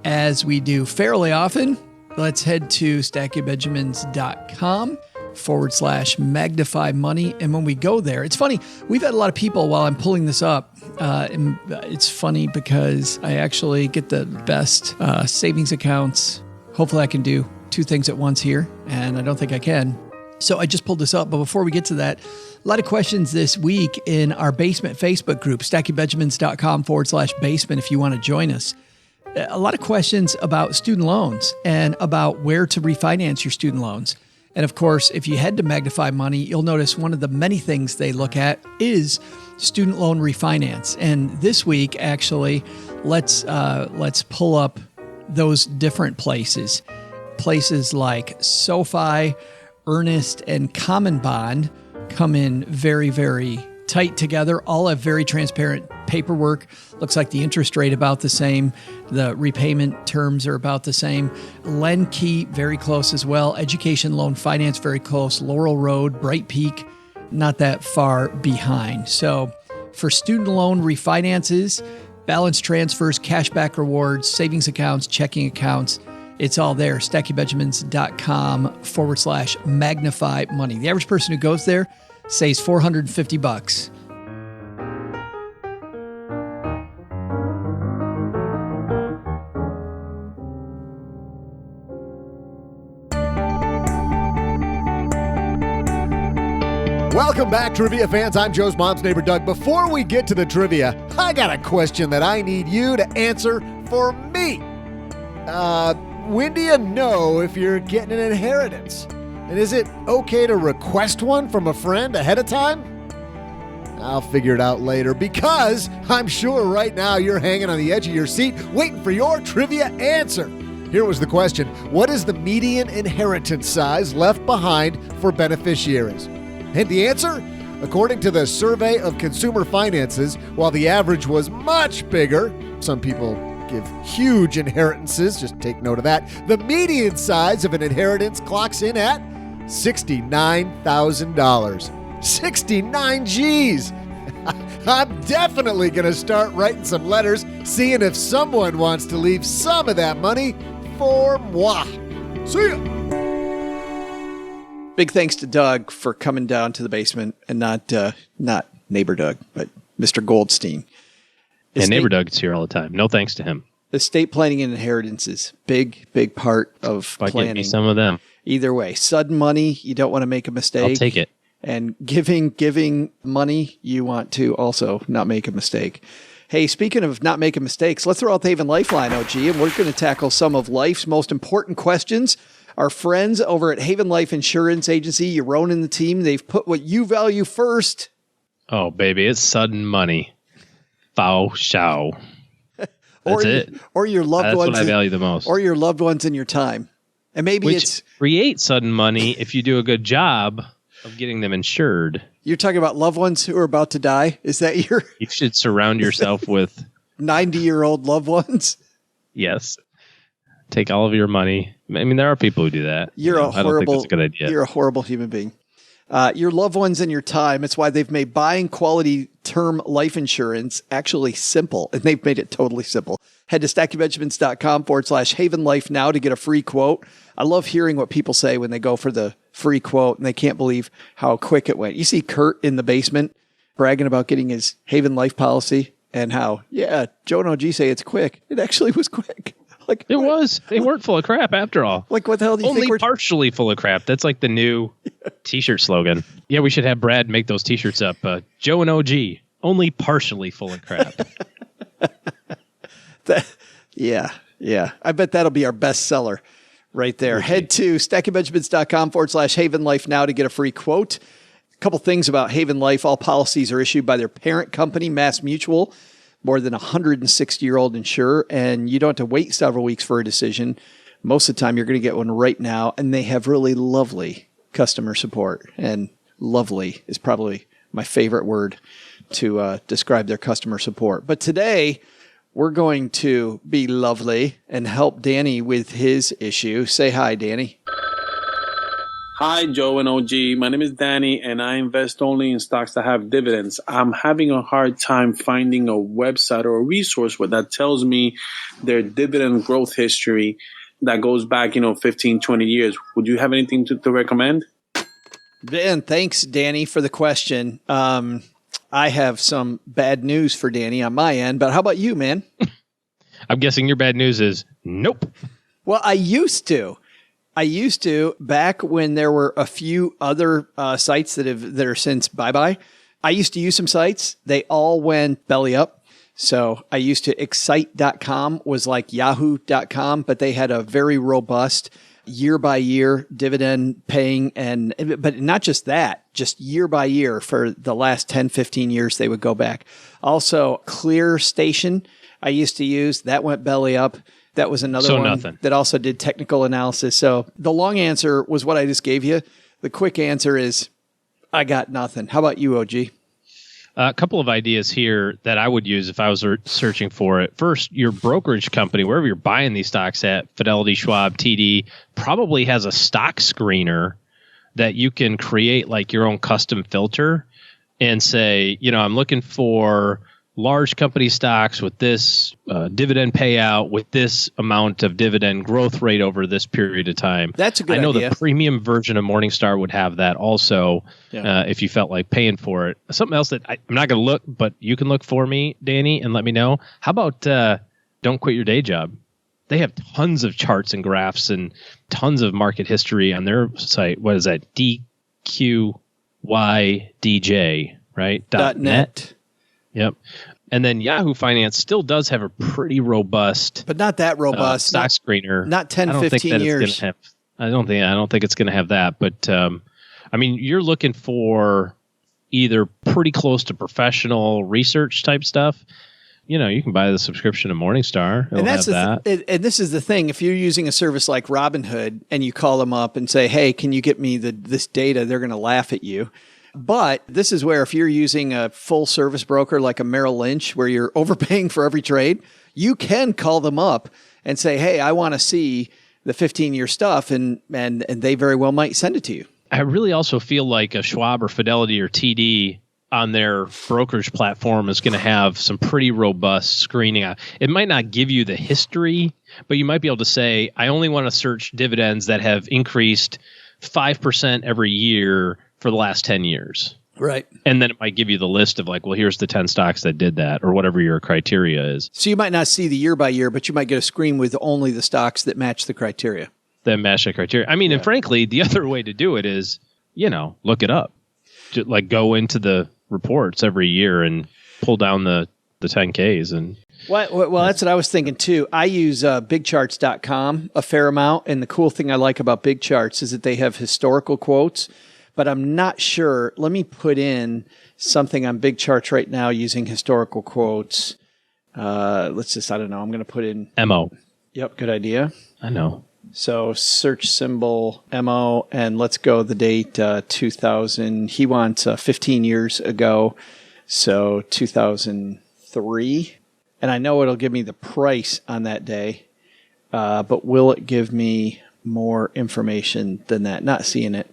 as we do fairly often. Let's head to stackingbenjamins.com/magnify money. And when we go there, it's funny. We've had a lot of people while I'm pulling this up. And it's funny because I actually get the best savings accounts. Hopefully I can do two things at once here, and I don't think I can. So I just pulled this up. But before we get to that, a lot of questions this week in our basement Facebook group, stackingbenjamins.com/basement if you want to join us. A lot of questions about student loans and about where to refinance your student loans. And of course, if you head to Magnify Money, you'll notice one of the many things they look at is student loan refinance. And this week, actually, let's pull up those different places. Places like SoFi, Earnest, and Common Bond come in very, very tight together, all have very transparent paperwork. Looks like the interest rate about the same. The repayment terms are about the same. LendKey, very close as well. Education Loan Finance, very close. Laurel Road, Bright Peak, not that far behind. So for student loan refinances, balance transfers, cashback rewards, savings accounts, checking accounts, it's all there. StackyBenjamins.com/magnify money. The average person who goes there saves $450. Welcome back, trivia fans. I'm Joe's mom's neighbor, Doug. Before we get to the trivia, I got a question that I need you to answer for me. When do you know if you're getting an inheritance? And is it okay to request one from a friend ahead of time? I'll figure it out later, because I'm sure right now you're hanging on the edge of your seat waiting for your trivia answer. Here was the question. What is the median inheritance size left behind for beneficiaries? And the answer? According to the Survey of Consumer Finances, while the average was much bigger, some people give huge inheritances, just take note of that, the median size of an inheritance clocks in at $69,000. 69 G's! I'm definitely going to start writing some letters, seeing if someone wants to leave some of that money for moi. See ya! Big thanks to Doug for coming down to the basement, and not neighbor Doug, but Mr. Goldstein. And neighbor Doug's here all the time. No thanks to him. Estate planning and inheritances, big part of planning. Get me some of them. Either way, sudden money, you don't want to make a mistake. I'll take it. And giving money, you want to also not make a mistake. Hey, speaking of not making mistakes, let's throw out the Haven Lifeline, OG, and we're going to tackle some of life's most important questions. Our friends over at Haven Life Insurance Agency, Yaron and the team, they've put what you value first. Oh, baby, it's sudden money. Fow shao. That's it. Or your loved ones. That's what I value the most. Or your loved ones and your time. And maybe Which creates sudden money if you do a good job of getting them insured. You're talking about loved ones who are about to die? Is that your... You should surround yourself with... 90-year-old loved ones? Yes. Take all of your money. I mean, there are people who do that. I don't think that's a good idea. You're a horrible human being. Your loved ones and your time. It's why they've made buying quality term life insurance actually simple. And they've made it totally simple. Head to StackyBenjamins.com/Haven Life now to get a free quote. I love hearing what people say when they go for the free quote and they can't believe how quick it went. You see Kurt in the basement bragging about getting his Haven Life policy and how, yeah, Joe and OG say it's quick. It actually was quick. Like it was. They weren't full of crap after all. Like what the hell do you Only think? Only partially full of crap. That's like the new T-shirt slogan. Yeah, we should have Brad make those T-shirts up. Joe and OG, only partially full of crap. Yeah. I bet that'll be our best seller right there. Okay. Head to StackyBenjamins.com/Haven Life now to get a free quote. A couple things about Haven Life. All policies are issued by their parent company, Mass Mutual. More than 160-year-old insurer, and you don't have to wait several weeks for a decision. Most of the time, you're going to get one right now, and they have really lovely customer support. And lovely is probably my favorite word to describe their customer support. But today, we're going to be lovely and help Danny with his issue. Say hi, Danny. Hi, Joe and OG. My name is Danny, and I invest only in stocks that have dividends. I'm having a hard time finding a website or a resource that tells me their dividend growth history that goes back, 15, 20 years. Would you have anything to recommend? Ben, thanks, Danny, for the question. I have some bad news for Danny on my end, but how about you, man? I'm guessing your bad news is nope. Well, I used to back when there were a few other sites that are since bye-bye. I used to use some sites. They all went belly up. So I used to Excite.com was like Yahoo.com, but they had a very robust year by year dividend paying. But not just that, just year by year for the last 10, 15 years, they would go back. Also, Clear Station I used to use, that went belly up. That was another one that also did technical analysis. So the long answer was what I just gave you. The quick answer is I got nothing. How about you, OG? A couple of ideas here that I would use if I was searching for it. First, your brokerage company, wherever you're buying these stocks at, Fidelity, Schwab, TD, probably has a stock screener that you can create like your own custom filter and say, I'm looking for large company stocks with this dividend payout, with this amount of dividend growth rate over this period of time. That's a good idea. I know the premium version of Morningstar would have that also, if you felt like paying for it. Something else that I'm not going to look, but you can look for me, Danny, and let me know. How about Don't Quit Your Day Job? They have tons of charts and graphs and tons of market history on their site. What is that? DQYDJ, right? .net. Yep. And then Yahoo Finance still does have a pretty robust, but not that robust stock screener. Not 10, 15 years. I don't think it's going to have that. But you're looking for either pretty close to professional research type stuff. You can buy the subscription to Morningstar. And that's and this is the thing. If you're using a service like Robinhood and you call them up and say, "Hey, can you get me this data?" They're going to laugh at you. But this is where if you're using a full service broker like a Merrill Lynch, where you're overpaying for every trade, you can call them up and say, "Hey, I want to see the 15-year stuff," and they very well might send it to you. I really also feel like a Schwab or Fidelity or TD on their brokerage platform is going to have some pretty robust screening. It might not give you the history, but you might be able to say, I only want to search dividends that have increased 5% every year for the last 10 years. Right. And then it might give you the list of like, well, here's the 10 stocks that did that, or whatever your criteria is. So you might not see the year by year, but you might get a screen with only the stocks that match the criteria. That match the criteria. And frankly, the other way to do it is, look it up. Just like go into the reports every year and pull down the 10Ks. And well, that's what I was thinking too. I use bigcharts.com a fair amount. And the cool thing I like about Big Charts is that they have historical quotes. But I'm not sure. Let me put in something on Big Charts right now using historical quotes. I don't know. I'm going to put in MO. Yep, good idea. I know. So search symbol MO, and let's go the date 2000. He wants 15 years ago, so 2003. And I know it'll give me the price on that day, but will it give me more information than that? Not seeing it.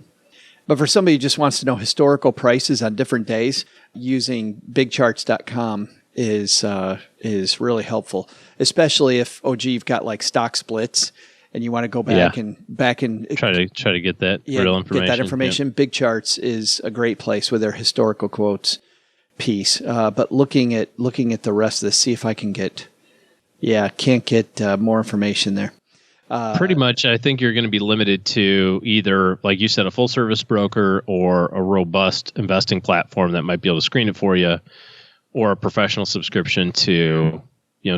But for somebody who just wants to know historical prices on different days, using bigcharts.com is really helpful, especially if you've got like stock splits and you want to go back and try to get that real information. Get that information. Yep. Big Charts is a great place with their historical quotes piece. But looking at the rest of this, see if I can can't get more information there. Pretty much, I think you're going to be limited to either, like you said, a full-service broker or a robust investing platform that might be able to screen it for you, or a professional subscription to,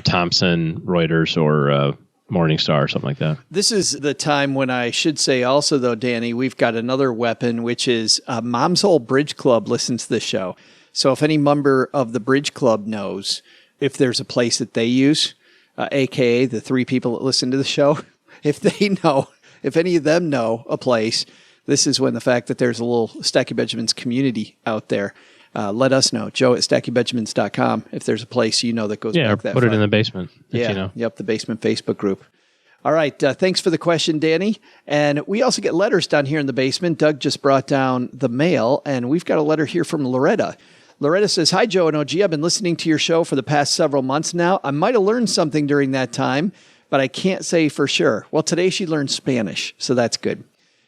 Thomson Reuters or Morningstar or something like that. This is the time when I should say also, though, Danny, we've got another weapon, which is Mom's Hole Bridge Club listens to the show. So if any member of the Bridge Club knows if there's a place that they use, a.k.a. the three people that listen to the show, if any of them know a place, this is when the fact that there's a little Stacky Benjamins community out there. Let us know, joe@stackybenjamins.com, if there's a place that goes back that far. Put it in the basement. Yep, the basement Facebook group. All right, thanks for the question, Danny. And we also get letters down here in the basement. Doug just brought down the mail, and we've got a letter here from Loretta. Loretta says, "Hi, Joe and OG. I've been listening to your show for the past several months now. I might have learned something during that time, but I can't say for sure. Well, today she learned Spanish, so that's good.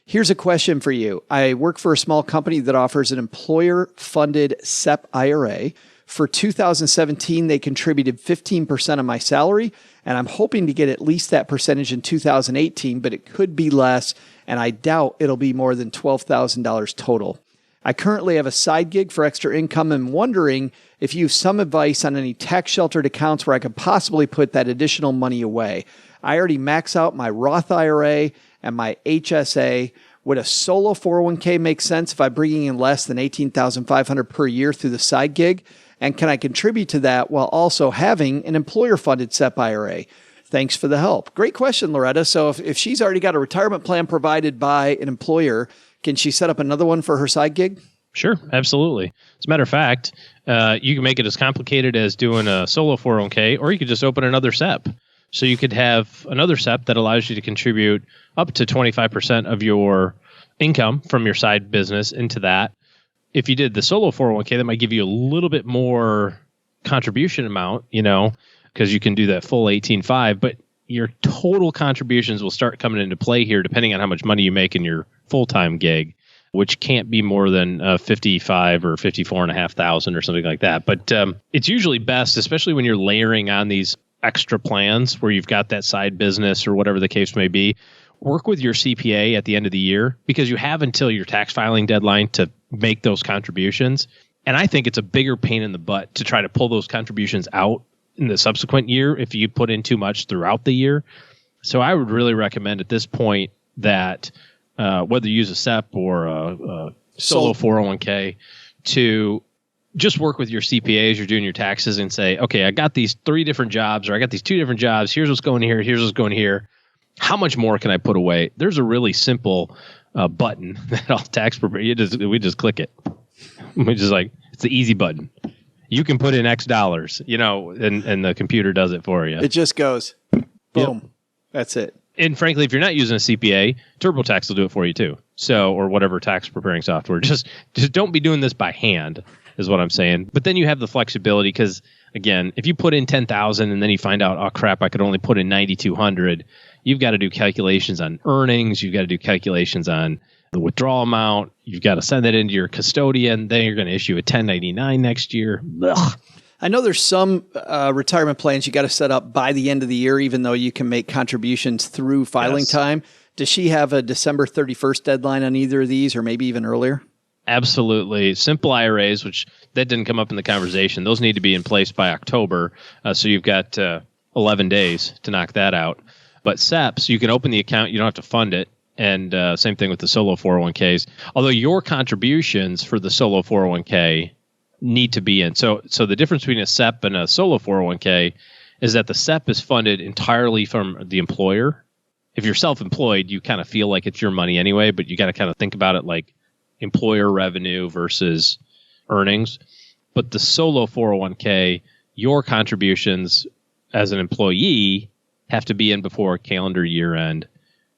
Here's a question for you. I work for a small company that offers an employer-funded SEP IRA. For 2017, they contributed 15% of my salary, and I'm hoping to get at least that percentage in 2018, but it could be less, and I doubt it'll be more than $12,000 total. I currently have a side gig for extra income and wondering if you have some advice on any tax-sheltered accounts where I could possibly put that additional money away. I already max out my Roth IRA and my HSA. Would a solo 401k make sense if I'm bringing in less than $18,500 per year through the side gig? And can I contribute to that while also having an employer-funded SEP IRA? Thanks for the help." Great question, Loretta. So if she's already got a retirement plan provided by an employer, can she set up another one for her side gig? Sure, absolutely. As a matter of fact, you can make it as complicated as doing a solo 401k, or you could just open another SEP. So you could have another SEP that allows you to contribute up to 25% of your income from your side business into that. If you did the solo 401k, that might give you a little bit more contribution amount, because you can do that full 18.5, but your total contributions will start coming into play here depending on how much money you make in your full-time gig, which can't be more than 55 or 54,500 or something like that. But it's usually best, especially when you're layering on these extra plans where you've got that side business or whatever the case may be, work with your CPA at the end of the year, because you have until your tax filing deadline to make those contributions. And I think it's a bigger pain in the butt to try to pull those contributions out in the subsequent year if you put in too much throughout the year. So I would really recommend at this point that whether you use a SEP or a solo 401k, to just work with your CPA as you're doing your taxes and say, okay, I got these 3 different jobs, or I got these 2 different jobs. Here's what's going here. Here's what's going here. How much more can I put away? There's a really simple button that all tax preparers, we just click it. We just it's the easy button. You can put in X dollars, and the computer does it for you. It just goes, boom. Yep. That's it. And frankly, if you're not using a CPA, TurboTax will do it for you too. So, or whatever tax preparing software. Just don't be doing this by hand, is what I'm saying. But then you have the flexibility, because again, if you put in 10,000 and then you find out, oh crap, I could only put in 9,200, you've got to do calculations on earnings. You've got to do calculations on the withdrawal amount. You've got to send that into your custodian. Then you're going to issue a 1099 next year. Ugh. I know there's some retirement plans you got to set up by the end of the year, even though you can make contributions through filing time. Does she have a December 31st deadline on either of these, or maybe even earlier? Absolutely. Simple IRAs, which that didn't come up in the conversation, those need to be in place by October. So you've got 11 days to knock that out. But SEPs, you can open the account. You don't have to fund it. And same thing with the solo 401ks. Although your contributions for the solo 401k need to be in. So the difference between a SEP and a solo 401k is that the SEP is funded entirely from the employer. If you're self-employed, you kind of feel like it's your money anyway, but you got to kind of think about it like employer revenue versus earnings. But the solo 401k, your contributions as an employee have to be in before calendar year end.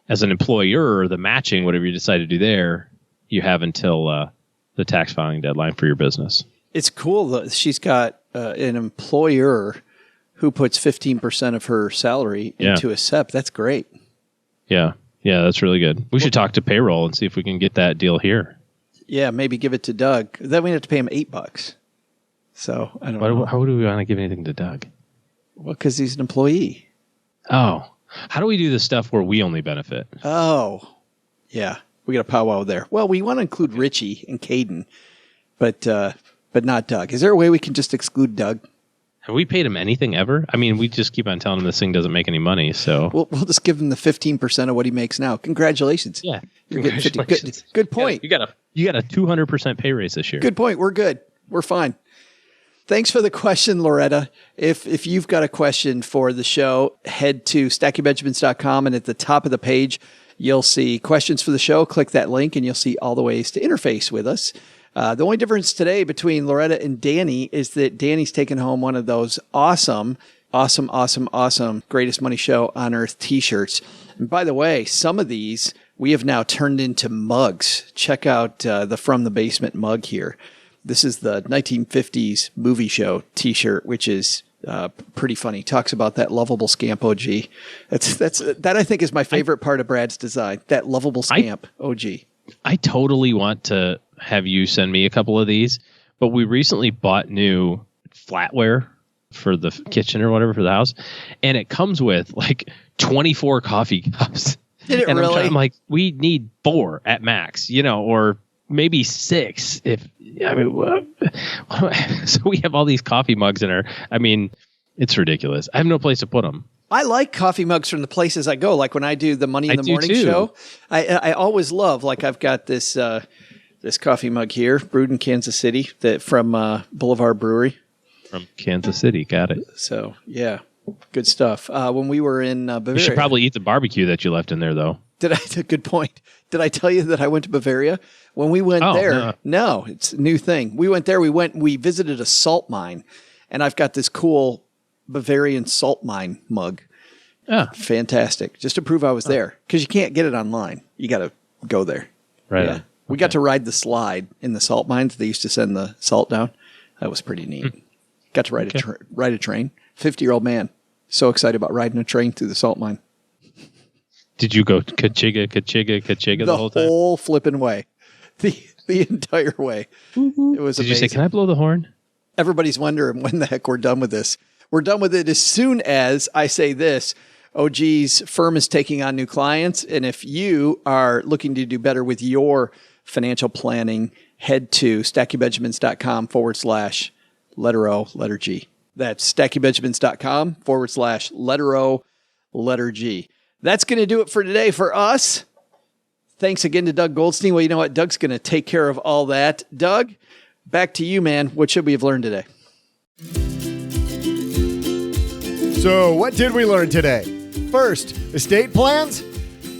As an employer, the matching, whatever you decide to do there, you have until the tax filing deadline for your business. It's cool that she's got an employer who puts 15% of her salary into a SEP. That's great. Yeah, that's really good. We should talk to payroll and see if we can get that deal here. Yeah, maybe give it to Doug. Then we have to pay him $8. So I don't know. How do we want to give anything to Doug? Well, because he's an employee. Oh, how do we do this stuff where we only benefit? Oh, yeah. We got a powwow there. Well, we want to include Richie and Caden, but not Doug. Is there a way we can just exclude Doug? Have we paid him anything ever? I mean, we just keep on telling him this thing doesn't make any money. So we'll just give him the 15% of what he makes now. Congratulations. Yeah, congratulations. Good point. You got a 200% pay raise this year. Good point. We're good. We're fine. Thanks for the question, Loretta. If you've got a question for the show, head to stackingbenjamins.com, and at the top of the page, you'll see questions for the show. Click that link, and you'll see all the ways to interface with us. The only difference today between Loretta and Danny is that Danny's taken home one of those awesome Greatest Money Show on Earth t-shirts. And by the way, some of these we have now turned into mugs. Check out the From the Basement mug here. This is the 1950s movie show t-shirt, which is pretty funny. Talks about that lovable scamp OG. That I think is my favorite part of Brad's design, that lovable scamp OG. I totally want to have you send me a couple of these, but we recently bought new flatware for the kitchen or whatever for the house, and it comes with like 24 coffee cups. Did it really? I'm like, we need 4 at max, or maybe 6 so we have all these coffee mugs in our, it's ridiculous. I have no place to put them. I like coffee mugs from the places I go. Like when I do the Money in the Morning show, I always love, like I've got this coffee mug here, brewed in Kansas City, that from Boulevard Brewery. From Kansas City, got it. So, yeah, good stuff. When we were in Bavaria. You should probably eat the barbecue that you left in there, though. Good point. Did I tell you that I went to Bavaria? When we went there, no, it's a new thing. We went there, we visited a salt mine, and I've got this cool Bavarian salt mine mug. Oh. Fantastic. Just to prove I was there. Because you can't get it online. You got to go there. Right. Yeah. We got to ride the slide in the salt mines. They used to send the salt down. That was pretty neat. Got to ride a train. 50-year-old man. So excited about riding a train through the salt mine. Did you go kachiga the whole time? The whole flipping way. The entire way. It was amazing. Did you say, can I blow the horn? Everybody's wondering when the heck we're done with this. We're done with it as soon as I say this. OG's firm is taking on new clients. And if you are looking to do better with your financial planning, head to stackybenjamins.com/letter O, letter G. That's stackybenjamins.com/letter O, letter G. That's going to do it for today for us. Thanks again to Doug Goldstein. Well, you know what? Doug's going to take care of all that. Doug, back to you, man. What should we have learned today? So, what did we learn today? First, estate plans?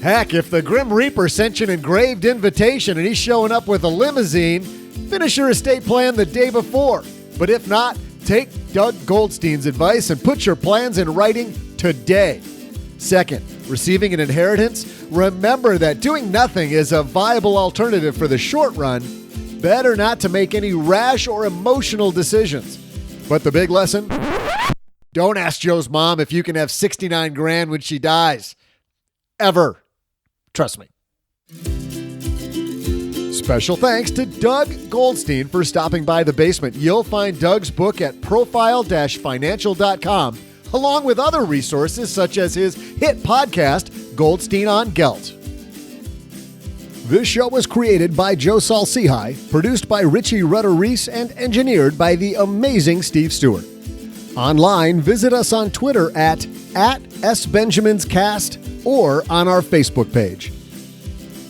Heck, if the Grim Reaper sent you an engraved invitation and he's showing up with a limousine, finish your estate plan the day before. But if not, take Doug Goldstein's advice and put your plans in writing today. Second, receiving an inheritance? Remember that doing nothing is a viable alternative for the short run. Better not to make any rash or emotional decisions. But the big lesson? Don't ask Joe's mom if you can have 69 grand when she dies. Ever. Trust me. Special thanks to Doug Goldstein for stopping by the basement. You'll find Doug's book at profile-financial.com, along with other resources such as his hit podcast, Goldstein on Gelt. This show was created by Joe Salcihai, produced by Richie Rutter-Reese, and engineered by the amazing Steve Stewart. Online, visit us on Twitter at @SBenjaminsCast or on our Facebook page.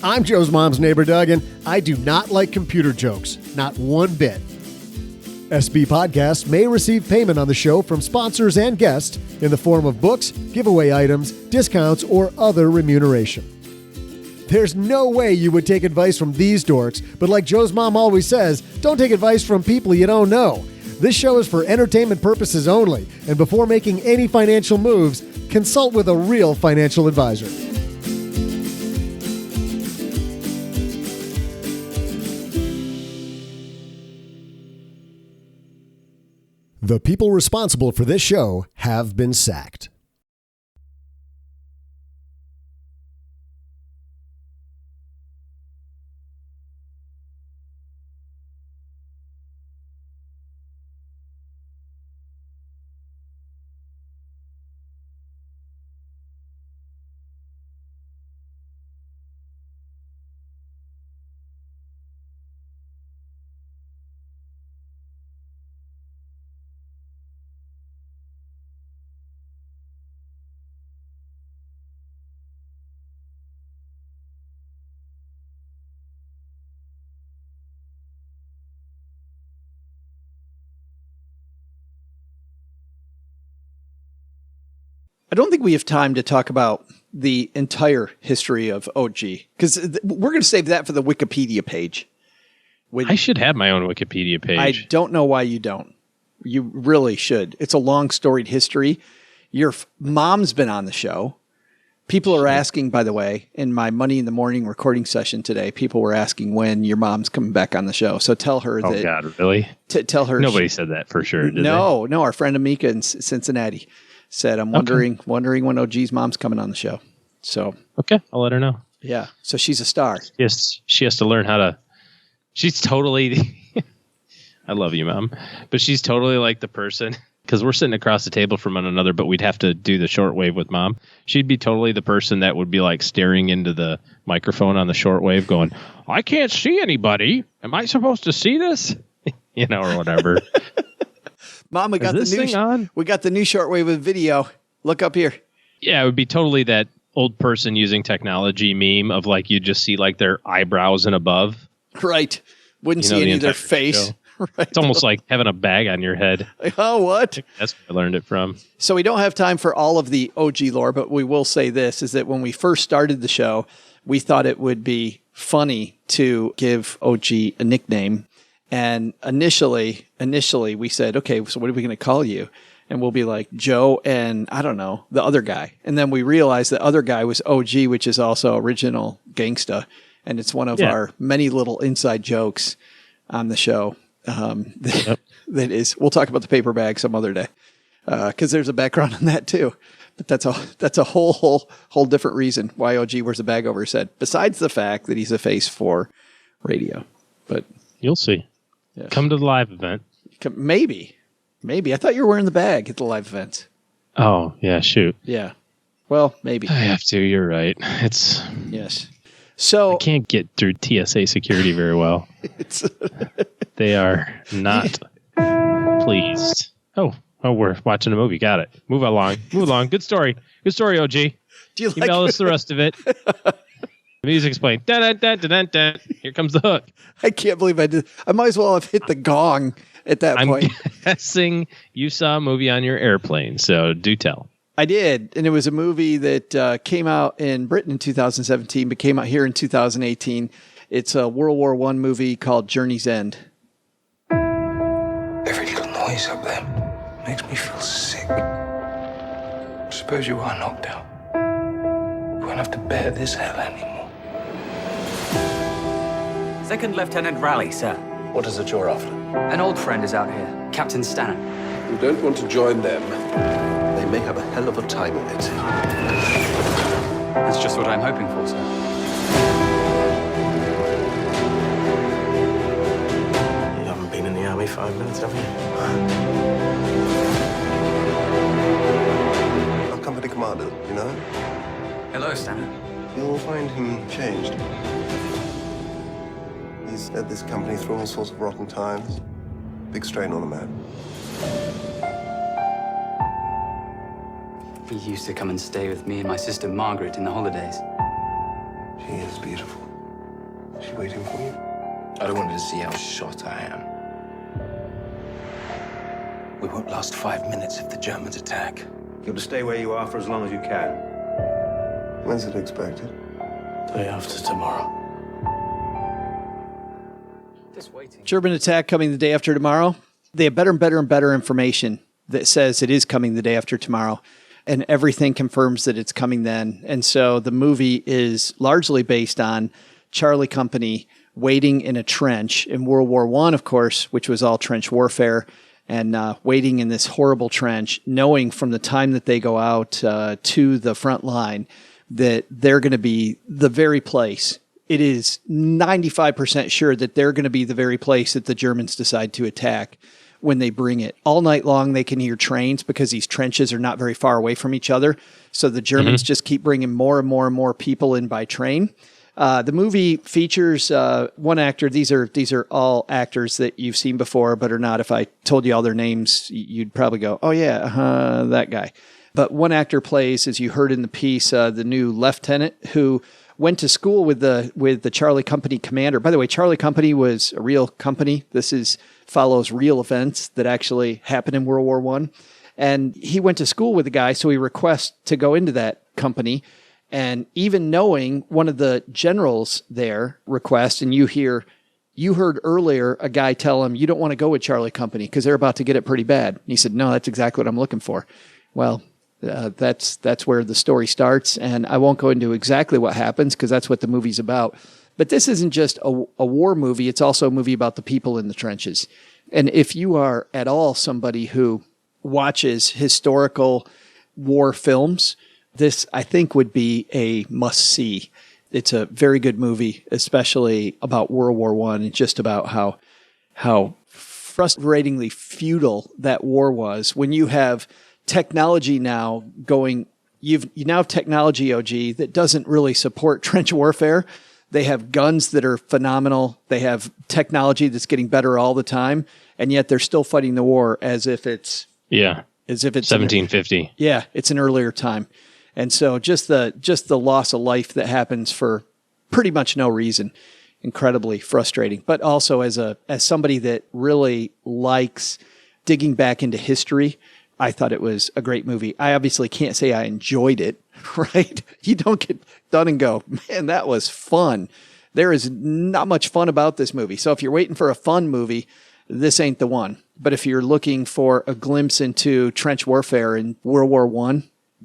I'm Joe's mom's neighbor, Doug, and I do not like computer jokes, not one bit. SB Podcasts may receive payment on the show from sponsors and guests in the form of books, giveaway items, discounts, or other remuneration. There's no way you would take advice from these dorks, but like Joe's mom always says, don't take advice from people you don't know. This show is for entertainment purposes only, and before making any financial moves, consult with a real financial advisor. The people responsible for this show have been sacked. I don't think we have time to talk about the entire history of OG because we're going to save that for the Wikipedia page. I should have my own Wikipedia page. I don't know why you don't. You really should. It's a long storied history. Your mom's been on the show. People are asking, by the way, in my Money in the Morning recording session today, people were asking when your mom's coming back on the show. So tell her that. Oh, God, really? Tell her. Nobody said that for sure, did No, our friend Amika in Cincinnati said, I'm wondering when OG's mom's coming on the show. So okay, I'll let her know. Yeah, so she's a star. Yes, she has to learn how to. She's totally. I love you, Mom, but she's totally like the person because we're sitting across the table from one another, but we'd have to do the shortwave with Mom. She'd be totally the person that would be like staring into the microphone on the shortwave, going, "I can't see anybody. Am I supposed to see this?" Or whatever. Mom, we got the new shortwave with video. Look up here. Yeah, it would be totally that old person using technology meme of like you just see like their eyebrows and above. Right. Wouldn't see any of their face. Right. It's almost like having a bag on your head. Oh, what? That's where I learned it from. So we don't have time for all of the OG lore, but we will say this, is that when we first started the show, we thought it would be funny to give OG a nickname. And initially we said, okay, so what are we going to call you? And we'll be like Joe and, I don't know, the other guy. And then we realized the other guy was OG, which is also original gangsta. And it's one of our many little inside jokes on the show. That is, we'll talk about the paper bag some other day, because there's a background on that too. But that's a whole different reason why OG wears a bag over his head, besides the fact that he's a face for radio. But you'll see. Yeah. Come to the live event. Maybe. I thought you were wearing the bag at the live event. Oh, yeah, shoot. Yeah. Well, maybe. I have to. You're right. Yes. So I can't get through TSA security very well. They are not pleased. Oh, we're watching a movie. Got it. Move along. Good story. OG. Do you email us the rest of it? The music's playing. Dun, dun, dun, dun, dun, dun. Here comes the hook. I can't believe I did. I might as well have hit the gong at that point. I'm guessing you saw a movie on your airplane, so do tell. I did, and it was a movie that came out in Britain in 2017, but came out here in 2018. It's a World War I movie called Journey's End. Every little noise up there makes me feel sick. Suppose you are knocked out. You won't have to bear this hell anymore. Second Lieutenant Raleigh, sir. What is it you're after? An old friend is out here, Captain Stannon. You don't want to join them. They may have a hell of a time of it. That's just what I'm hoping for, sir. You haven't been in the army 5 minutes, have you? Our company commander, you know? Hello, Stannon. You'll find him changed. He's led this company through all sorts of rotten times. Big strain on a man. He used to come and stay with me and my sister Margaret in the holidays. She is beautiful. Is she waiting for you? I don't want to see how shot I am. We won't last 5 minutes if the Germans attack. You're to stay where you are for as long as you can. When's it expected? Day after tomorrow. Just waiting. German attack coming the day after tomorrow. They have better and better and better information that says it is coming the day after tomorrow. And everything confirms that it's coming then. And so the movie is largely based on Charlie Company waiting in a trench in World War I, of course, which was all trench warfare, and waiting in this horrible trench, knowing from the time that they go out to the front line that they're going to be the very place. It is 95% sure that they're going to be the very place that the Germans decide to attack when they bring it. All night long, they can hear trains because these trenches are not very far away from each other. So the Germans just keep bringing more and more and more people in by train. The movie features one actor. These are all actors that you've seen before, but are not. If I told you all their names, you'd probably go, oh yeah, that guy. But one actor plays, as you heard in the piece, the new lieutenant who went to school with the Charlie Company commander. By the way, Charlie Company was a real company. This follows real events that actually happened in World War I. And he went to school with the guy, so he requests to go into that company. And even knowing one of the generals there request, and you heard earlier a guy tell him, you don't want to go with Charlie Company because they're about to get it pretty bad. And he said, no, that's exactly what I'm looking for. Well, that's where the story starts. And I won't go into exactly what happens because that's what the movie's about. But this isn't just a war movie. It's also a movie about the people in the trenches. And if you are at all somebody who watches historical war films, this, I think, would be a must-see. It's a very good movie, especially about World War I and just about how frustratingly futile that war was. When you have technology now going, you now have technology, OG, that doesn't really support trench warfare. They have guns that are phenomenal. They have technology that's getting better all the time, and yet they're still fighting the war as if it's 1750. It's an earlier time. And so just the loss of life that happens for pretty much no reason incredibly frustrating. But also as somebody that really likes digging back into history, I thought it was a great movie. I obviously can't say I enjoyed it, right? You don't get done and go, man, that was fun. There is not much fun about this movie. So if you're waiting for a fun movie, this ain't the one. But if you're looking for a glimpse into trench warfare in World War I,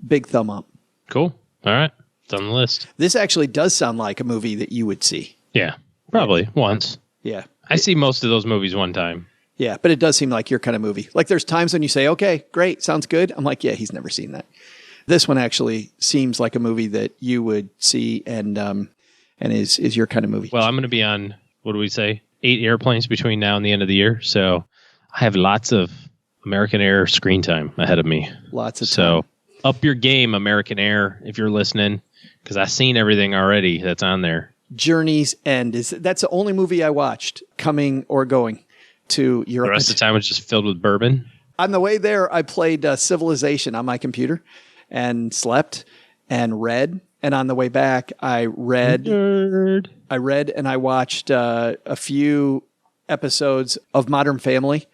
big thumb up. Cool. All right. It's on the list. This actually does sound like a movie that you would see. Yeah, probably once. Yeah. I see most of those movies one time. Yeah, but it does seem like your kind of movie. Like there's times when you say, okay, great, sounds good. I'm like, yeah, he's never seen that. This one actually seems like a movie that you would see and is your kind of movie. Well, I'm going to be on, what do we say, 8 airplanes between now and the end of the year. So I have lots of American Air screen time ahead of me. Lots of time. So up your game, American Air, if you're listening, because I've seen everything already that's on there. Journey's End. That's the only movie I watched coming or going to Europe. The rest of the time was just filled with bourbon. On the way there, I played Civilization on my computer and slept and read. And on the way back, I read and I watched a few episodes of Modern Family,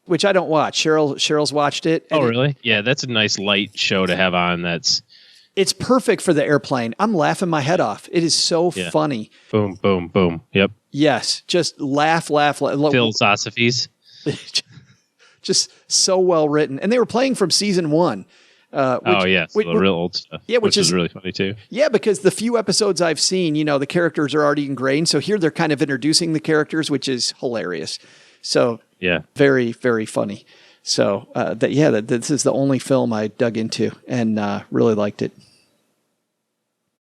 which I don't watch. Cheryl's watched it. Oh, really? Yeah, that's a nice light show to have on. It's perfect for the airplane. I'm laughing my head off. It is so funny. Boom, boom, boom. Yep. Yes. Just laugh. Philosophies. Just so well written. And they were playing from season 1. The real old stuff. Yeah, which is really funny too. Yeah, because the few episodes I've seen, the characters are already ingrained. So here they're kind of introducing the characters, which is hilarious. So yeah, very, very funny. So this is the only film I dug into and really liked it.